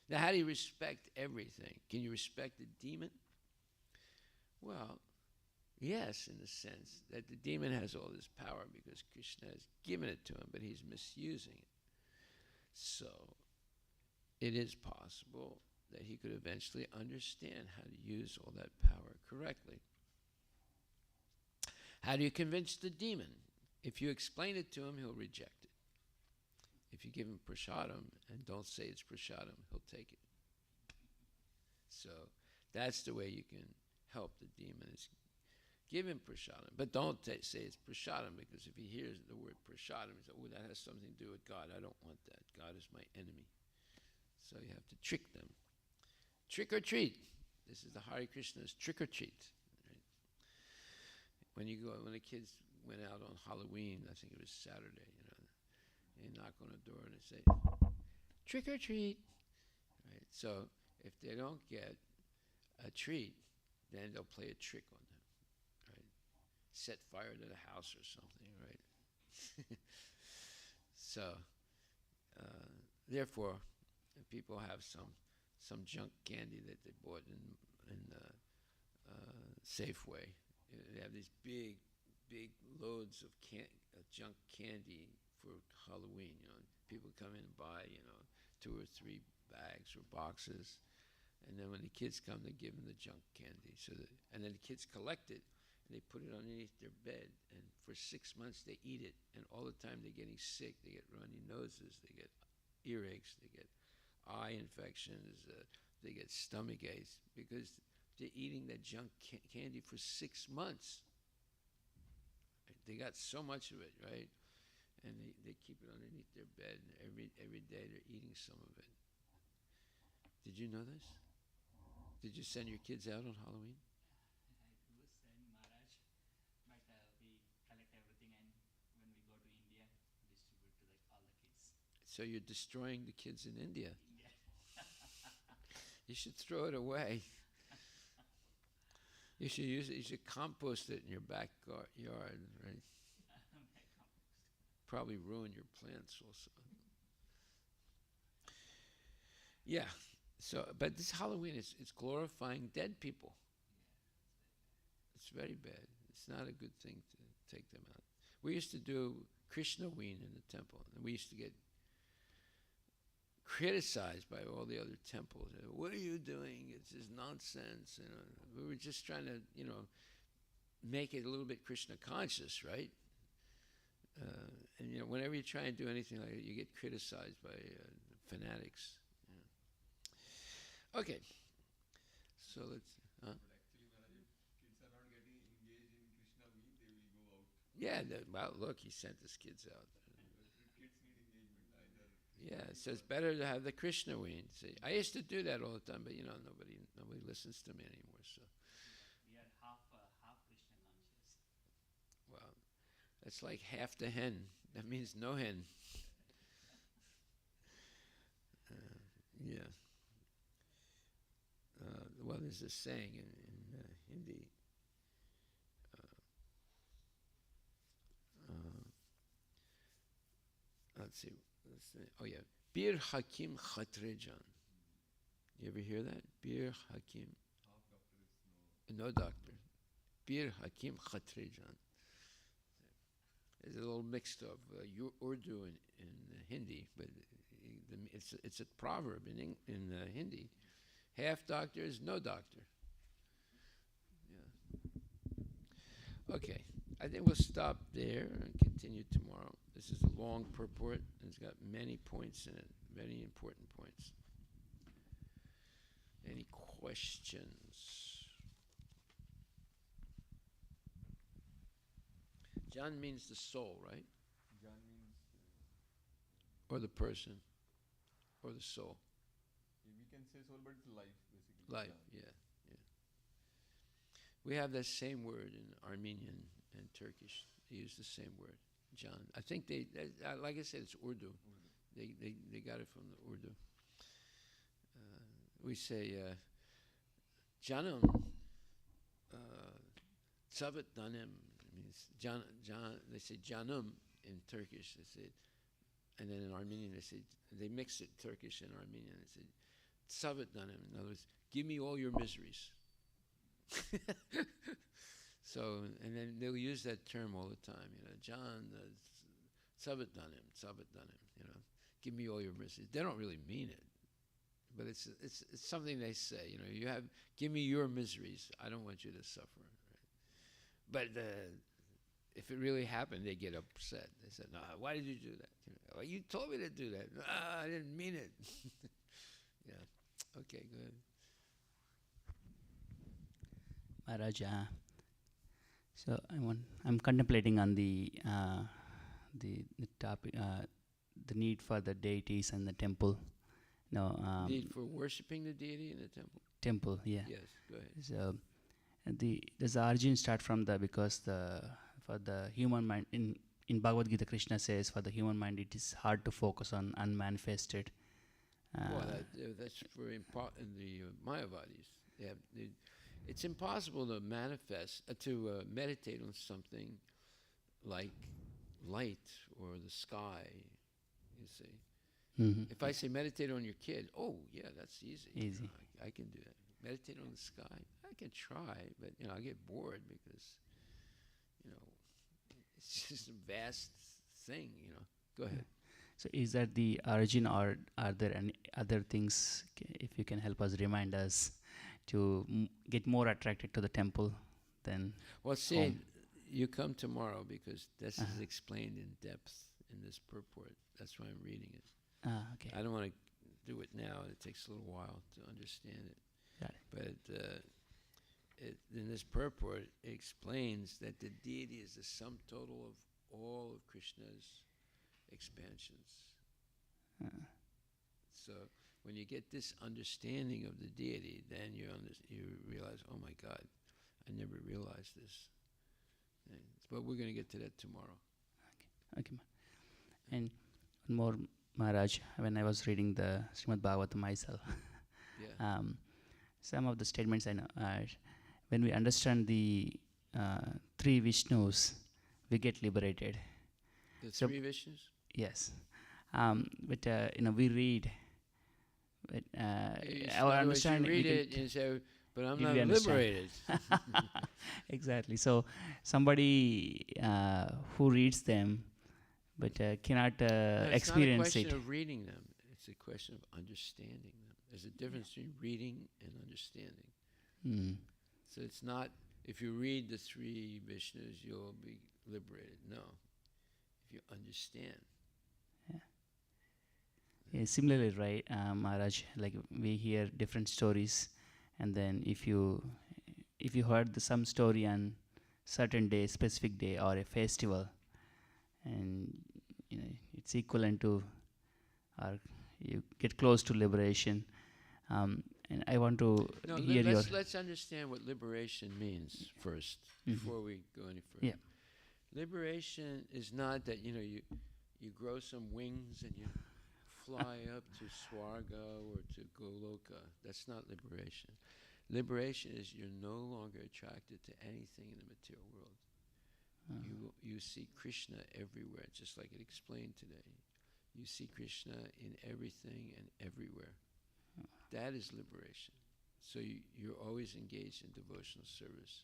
Now, how do you respect everything? Can you respect a demon? Well, yes, in the sense that the demon has all this power because Krishna has given it to him, but he's misusing it. So, it is possible that he could eventually understand how to use all that power correctly. How do you convince the demon? If you explain it to him, he'll reject it. If you give him prasadam and don't say it's prasadam, he'll take it. So that's the way you can help the demon, is give him prasadam. But don't say it's prasadam, because if he hears the word prasadam, he says, oh, that has something to do with God. I don't want that. God is my enemy. So you have to trick them. Trick or treat. This is the Hare Krishna's trick or treat. Right? When the kids went out on Halloween, I think it was Saturday, they knock on the door and they say, trick or treat. Right? So if they don't get a treat, then they'll play a trick on them. Right? Set fire to the house or something, right? So, therefore, people have some junk candy that they bought in Safeway. They have these big loads of junk candy for Halloween. People come in and buy 2 or 3 bags or boxes, and then when the kids come, they give them the junk candy. And then the kids collect it and they put it underneath their bed, and for 6 months they eat it, and all the time they're getting sick. They get runny noses, they get earaches, they get eye infections, they get stomach aches, because they're eating that junk candy for 6 months. They got so much of it, right? And they keep it underneath their bed, and every day they're eating some of it. Did you know this? Did you send your kids out on Halloween? I do send Maharaj, but we collect everything, and when we go to India, distribute to all the kids. So you're destroying the kids in India. India. You should throw it away. You should use it. You should compost it in your backyard, right? Probably ruin your plants also. Yeah. So, but this Halloween it's glorifying dead people. It's very bad. It's not a good thing to take them out. We used to do Krishnaween in the temple, and we used to get criticized by all the other temples. What are you doing? It's just nonsense. We were just trying to, make it a little bit Krishna conscious, right? And whenever you try and do anything like that, you get criticized by fanatics. Okay, so let's. But actually, Maharaj, if kids are not getting engaged in Krishna Week, they will go out. Yeah, well, look, he sent his kids out. Kids need engagement either. Yeah, so it's better to have the Krishna Ween. See, I used to do that all the time, but nobody listens to me anymore. So, We are half Krishna conscious. well, that's like half the hen. That means no hen. Yeah. Well, there's a saying in Hindi. Let's see. Oh yeah, Bir Hakim Khatrejan. You ever hear that? Bir Hakim. Half doctor is No doctor. Bir Hakim Khatrejan. There's a little mixed of Urdu and Hindi, but it's a proverb in Hindi. Half doctor is no doctor. Yeah. Okay, I think we'll stop there and continue tomorrow. This is a long purport, and it's got many points in it, very important points. Any questions? John means the soul, right? Jan means Or the person, or the soul. we can say soul, but it's life basically. Life, yeah. We have that same word in Armenian and Turkish. They use the same word, John. I think like I said, it's Urdu. They got it from the Urdu. We say, Canım, Sabat Danem, means John. They say Canım in Turkish. They say, and then in Armenian they mix it Turkish and Armenian. They say Sabat Danem. In other words, give me all your miseries. So, and then they'll use that term all the time. John, Sabat Danem, give me all your miseries. They don't really mean it. but it's something they say. You know, give me your miseries. I don't want you to suffer. Right? But if it really happened, they get upset. They said, "No, why did you do that? You know, well, you told me to do that. No, I didn't mean it." Yeah. Okay. Go ahead. Maharaj, so I'm contemplating on the topic, the need for the deities and the temple. No, Need for worshiping the deity in the temple. temple, yeah. Yes. Go ahead. So does the origin start from for the human mind in Bhagavad Gita, Krishna says for the human mind it is hard to focus on unmanifested. Well, that's very important in the Mayavadis. It's impossible to meditate on something like light or the sky. You see, if I say meditate on your kid, oh yeah, that's easy. Easy. I can do that. Meditate on the sky. I can try, but I get bored because it's just a vast thing. Go ahead. So is that the origin, or are there any other things? If you can help us, remind us to get more attracted to the temple than. Well, see, you come tomorrow because this is explained in depth in this purport. That's why I'm reading it. Okay. I don't want to do it now. It takes a little while to understand it. Got it. But in this purport, it explains that the deity is the sum total of all of Krishna's expansions. So when you get this understanding of the deity, then you realize, oh my God, I never realized this. But we're going to get to that tomorrow. Okay. And one more, Maharaj, when I was reading the Srimad Bhagavatam myself, Yeah. Some of the statements I know are, when we understand the three Vishnus, we get liberated. The So- three Vishnus? Yes. But we read. But In our other words, you understanding. read it and say, but I'm Did not we understand? liberated. Exactly. So somebody who reads them, but cannot experience it's not a question it. of reading them. It's a question of understanding them. There's a difference between reading and understanding. Mm. So it's not, if you read the three Vishnus, you'll be liberated. No. If you understand. Yeah, similarly, right, Maharaj, like we hear different stories, and then if you heard some story on certain day, specific day, or a festival, and it's equivalent to, or you get close to liberation. And I want to No, hear your. let's understand what liberation means first, Mhm. before we go any further. Yeah. Liberation is not that, you grow some wings and you fly up to Swarga or to Goloka. That's not liberation. Liberation is you're no longer attracted to anything in the material world. You see Krishna everywhere, just like it explained today. You see Krishna in everything and everywhere. That is liberation. So you're always engaged in devotional service.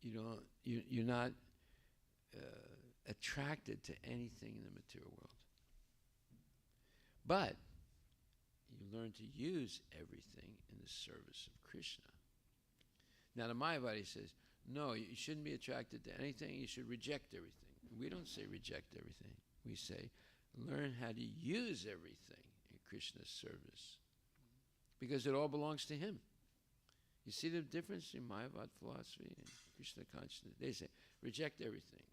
You're not attracted to anything in the material world. But you learn to use everything in the service of Krishna. Now the Mayavadi says, no, you shouldn't be attracted to anything, you should reject everything. We don't say reject everything. We say learn how to use everything in Krishna's service. Because it all belongs to him. You see the difference in Mayavad philosophy and Krishna consciousness? They say reject everything.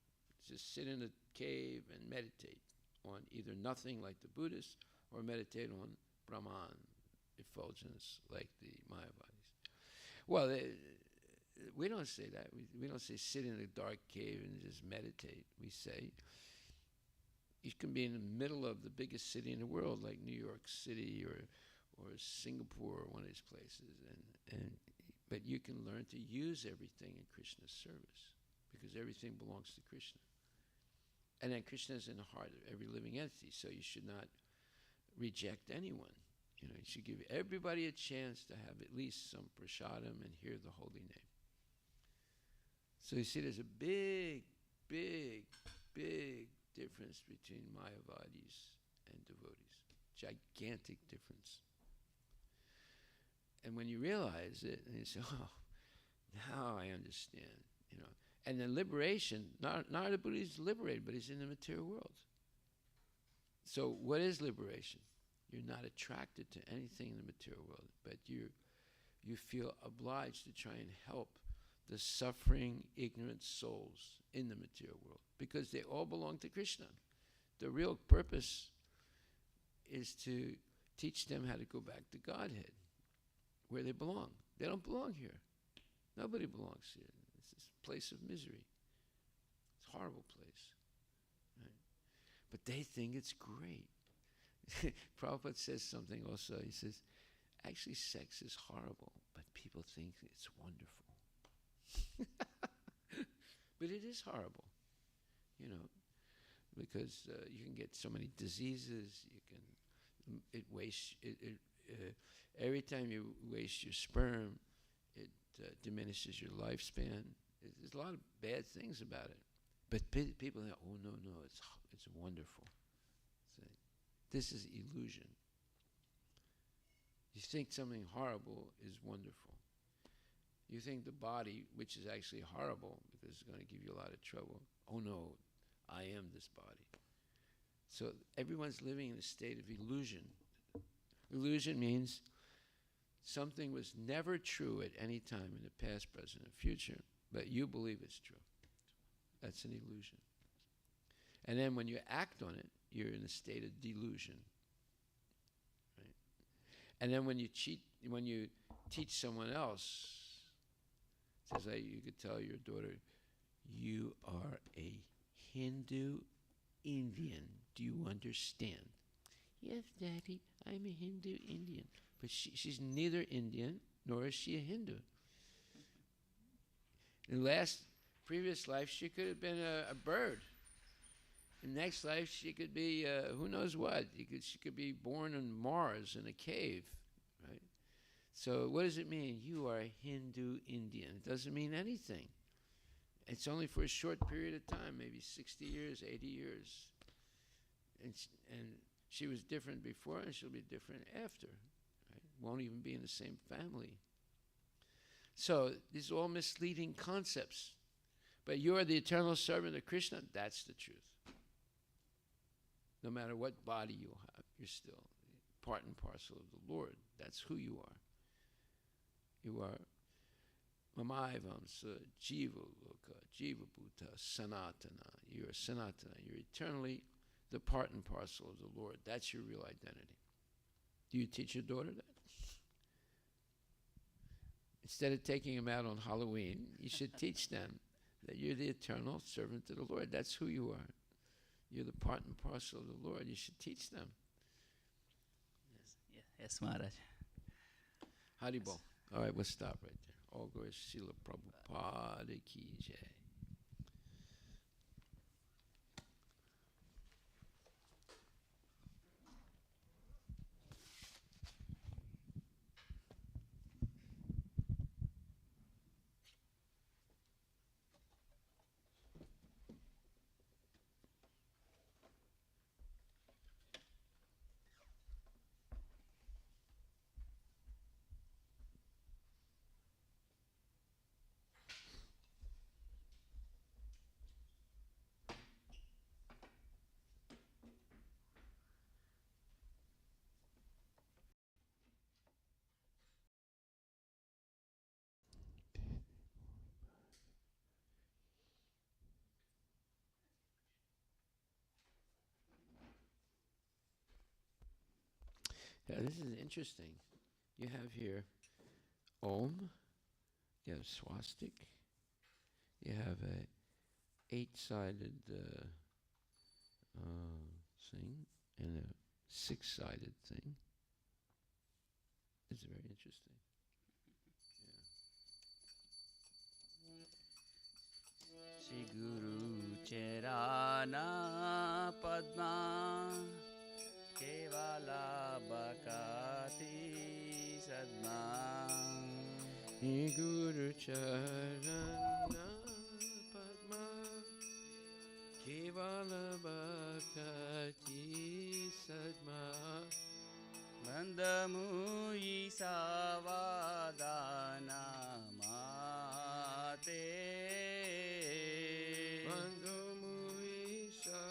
Just sit in a cave and meditate on either nothing like the Buddhists, or meditate on Brahman, effulgence, like the Mayavadis. Well, we don't say that. We don't say sit in a dark cave and just meditate. We say you can be in the middle of the biggest city in the world, like New York City or Singapore, or one of these places, but you can learn to use everything in Krishna's service, because everything belongs to Krishna. And then Krishna is in the heart of every living entity, so you should not reject anyone. You should give everybody a chance to have at least some prasadam and hear the holy name. So you see, there's a big, big, big difference between Mayavadis and devotees. Gigantic difference. And when you realize it, and you say, oh, now I understand, And then liberation, Narada Buddha is liberated, but he's in the material world. So what is liberation? You're not attracted to anything in the material world, but you feel obliged to try and help the suffering, ignorant souls in the material world, because they all belong to Krishna. The real purpose is to teach them how to go back to Godhead, where they belong. They don't belong here. Nobody belongs here. It's this place of misery. It's a horrible place. Right? But they think it's great. Prabhupada says something also. He says, actually sex is horrible, but people think it's wonderful. But it is horrible, because you can get so many diseases. It wastes. Every time you waste your sperm, it diminishes your lifespan. There's a lot of bad things about it. But people think, oh no, it's wonderful. So this is illusion. You think something horrible is wonderful. You think the body, which is actually horrible because it's going to give you a lot of trouble, oh no, I am this body. So everyone's living in a state of illusion. Illusion means something was never true at any time in the past, present, and future, but you believe it's true. That's an illusion. And then when you act on it, you're in a state of delusion. Right? And then when you teach someone else, says you could tell your daughter, you are a Hindu Indian. Do you understand? Yes, Daddy, I'm a Hindu Indian. But she's neither Indian nor is she a Hindu. In previous life, she could have been a bird. In next life, she could be who knows what. She could be born on Mars in a cave, right? So what does it mean? You are a Hindu Indian. It doesn't mean anything. It's only for a short period of time, maybe 60 years, 80 years. And she was different before, and she'll be different after. Right? Won't even be in the same family. So these are all misleading concepts. But you are the eternal servant of Krishna. That's the truth. No matter what body you have, you're still part and parcel of the Lord. That's who you are. You are Mamayavamsa, Jiva Loka, Jiva Bhuta, Sanatana. You are Sanatana. You're eternally the part and parcel of the Lord. That's your real identity. Do you teach your daughter that? Instead of taking them out on Halloween, you should teach them that you're the eternal servant of the Lord. That's who you are. You're the part and parcel of the Lord. You should teach them. Yes, Maharaj. Haribol. All right, we'll stop right there. All glory to Srila Prabhupada ki jai. Yeah, this is interesting. You have here Om, you have swastik, you have a 8-sided thing, and a 6-sided thing. It's very interesting. Shri Guru Charana Padma Kevala Bhakati Sadma Shri Guru Charana Padma Kevala Bhakati Sadma बन्धमुयि सावधाना माते Bandhumui sabadana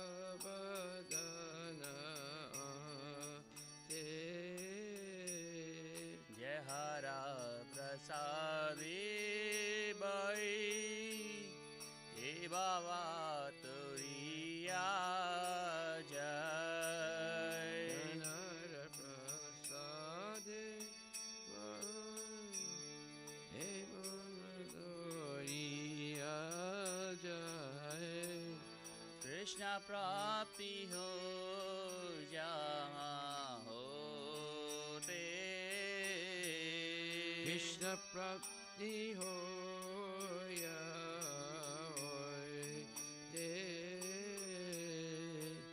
te जय हरा प्रसादी by हे बाबा तुरिया जय Nara prasade He Doriya jai Krishna प्राप्ति हो जहाँ होते Krishna prapti hoya hoy de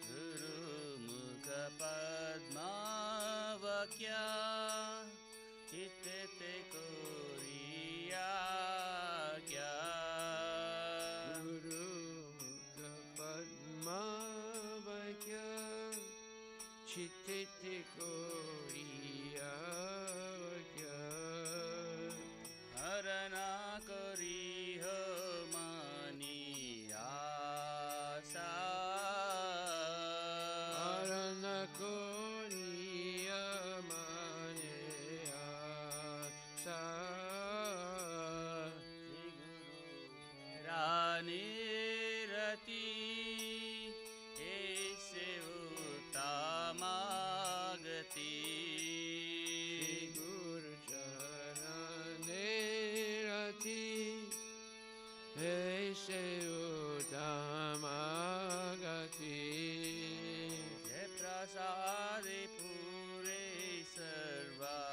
गुरुमुख पद्मावक्या चित्ते कोरिया क्या Guru Mukha Padma Vakya Chittite Koriya Vakya हरना करी हो मनी आशा Arana Koriya Maneya Sa रानी रति ऐसे उत्तमागति Guru Charane Rati Aise Uttamagati जय प्रसाद पूरे सर्वासा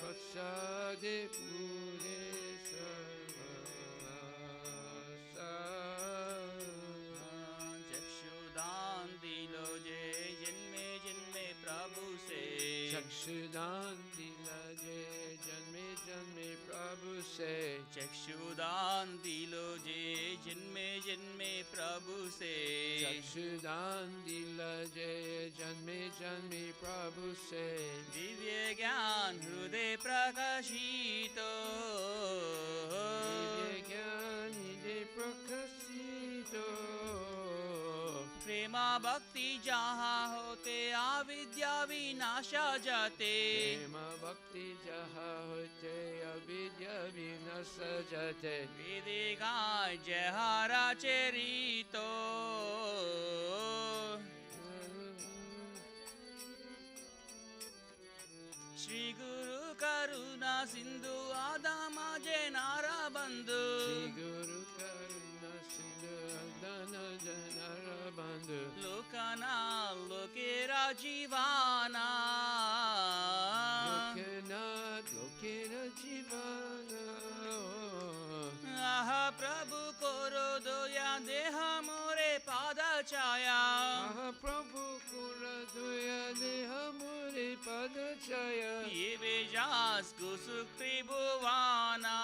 Prasade Pure Sarvasa चक्षुदान दिलो जे जन्मे जन्मे प्रभु से Chakshudan Dila Jai Janme Janme Prabhu Se चक्षुदान दिलो जे जन्मे जन्मे प्रभु से Chakshudan Dila Jai Janme Janme Prabhu Se Divya ज्ञान हृदय प्रकाशितो Divya Gyani De Prakasito प्रेमा भक्ति जहाँ होते अविद्या विनाशा जाते Prema Bhakti Jaha Hote Avidya Vinasa Jate वेदे गाय जय हरा चरितो श्री गुरु करुणा सिंधु आदामा जय नारा बंधु Shri Guru Karuna Sindhu Adana Janara Bandhu लोकना लोकेरा जीवाना Lokena Jivana आह प्रभु कोरो दया देह मोरे पादा छाया Aha Prabhu Kura Doya Deha Mure Pada Chaya ये बेजास कुसुक त्रिभुवाना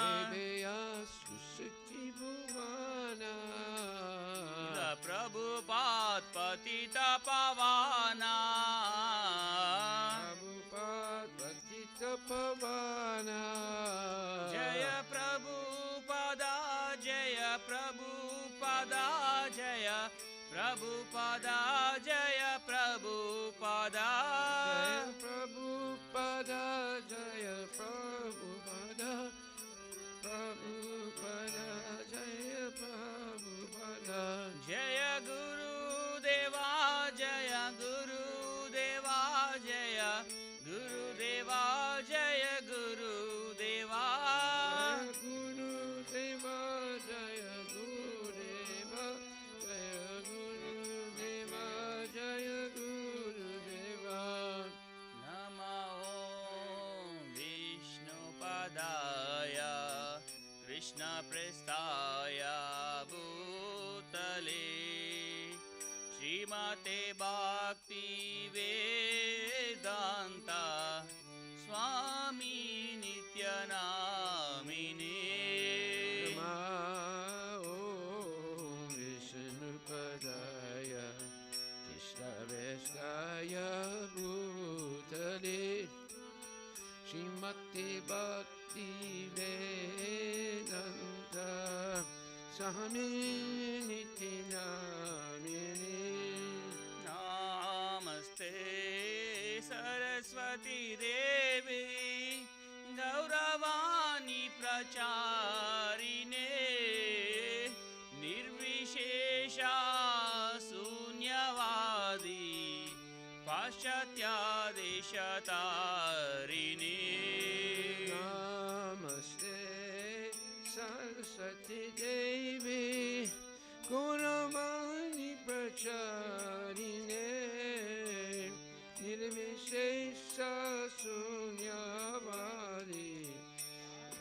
Bebeyas Kusukti Bhuvana प्रभु पाद पतिता पावाना Prabhupada Bhaktita Pavana जय प्रभु पदा जय प्रभु पदा जय प्रभु पदा जय प्रभु पदा Jaya Prabhupada Jaya Prabhupada Prabhupada Jaya Prabhupada जय गुरु देवा जय गुरु देवा जय गुरु देवा जय गुरु देवा Jaya Guru Deva Jaya Guru Deva Jaya Guru Deva Jaya Guru Deva नमो विष्णुपदाय कृष्णप्रस्थाय भूतले श्रीमते भक्ति वेदान्ता स्वामी नित्यनामिने Namo Vishnupadaya Bhakti Vedanta Sahaminiti Namini Namaste Saraswati Devi Gauravani Pracharine Nirvishesha Sunyavadi Paschatya Deshatarine Namaste Saraswati Devi Gauravani Pracharine Nirvishesha Sunyavadi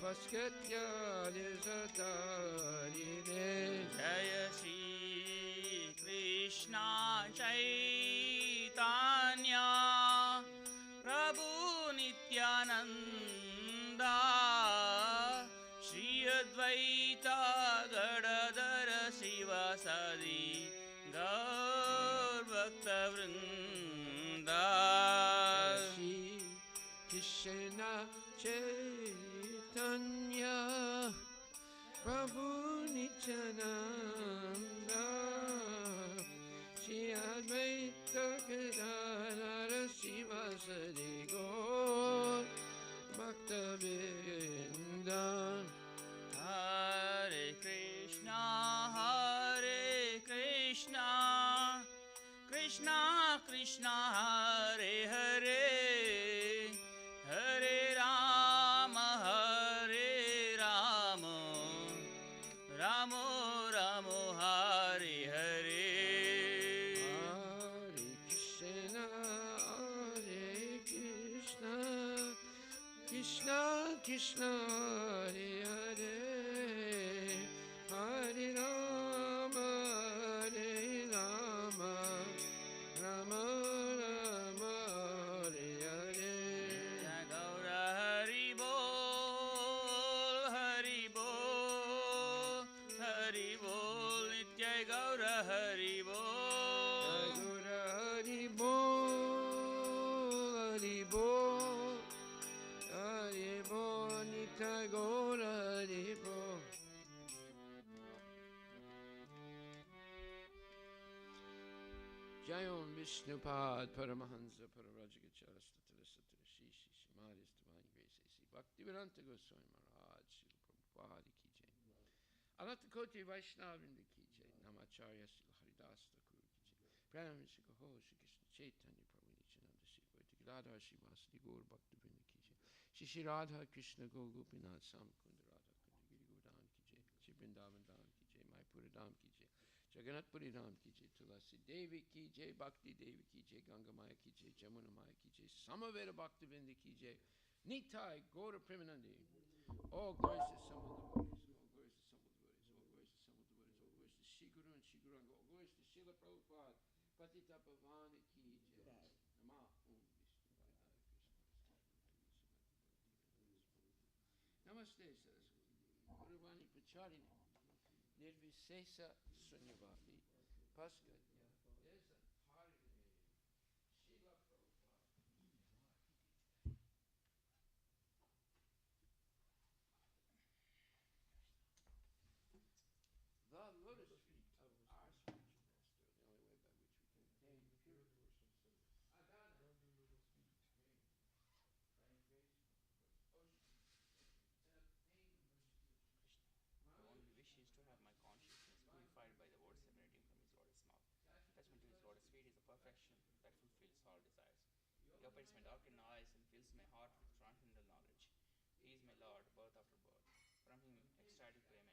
Paschatya Deshatarine Jaya Shri Krishna Chaitanya Prabhu Nityananda Shri Advaita Gadadhara Sivasadi Gaur Bhakta Vrinda Shri Krishna Chaitanya Prabhu Nityananda Shri Advaita Gadadhara Sivasadi Gaur Bhakta Vrinda Hare Krishna Krishna Krishna Hare Hare Hare Rama Rama Rama Hare Hare Hare Krishna Krishna Krishna Hare Hare Hare Rama Rama Rama Hare Hare Jai Gaura Hari Bol Hari Bol Nityai Gaura Hari Bol Gura Hari Bol Hari Bol Hari Bol Nitai Gora Hari Bol Jayom Vishnupad Paramahansa Pararajagacharya Statara Satara Shishi Shimadis Divine Grace A.C. Bhaktivedanta Goswami Maharaj Srila Prabhupada Ki Jai Anatakoti Vaishnavinda Ki Jai Namacharya Srila Haridas Thakur Ki Jai Pranam Shri Kaho Shri Krishna Chaitanya Prabhu Nityananda Shri Vaiti Radha Shri Vasudhi Gaur Bhaktivinoda Ki Jai Shri Shri Radha Krishna Go Gopinath Sam Kunda Radha Kunda Giri Govardhan Ki Jai Shri Vrindavan Dham Ki Jai Maipura Dham Ki Jai Jagannath Puri Ram Ki Jai Tulasi Devi Ki Jai Bhakti Devi Ki Jai Ganga Maya Ki Jai Jamuna Maya Ki Jai Samaveda Bhaktivinoda Ki Jai Nitai Gaura Premanandi all glories to assembled devotees, all glories to assembled devotees, all glories to assembled devotees, all glories to Shri Guru and Shri Guranga, all glories to Srila Prabhupada, Patita Pavani Ki Jai. Nama Om Vishnu Padaya Krishna Namaste Saraswati Guruvani Pacharini Nirvisesa Sunyavadi Paskatya Desa Harine Srila Prabhupada The lotus feet of our spiritual master, the only way by which we can attain pure devotion. Adana. Praying grace from the ocean and obtain mercy. The only wish is to have my consciousness purified by the words emanating from his lotus mouth. Attachment to his lotus feet is the perfection that fulfills all desires. He opens my darkened eyes and fills my heart with transcendental knowledge. He is my Lord, birth after birth. From him, ecstatic prema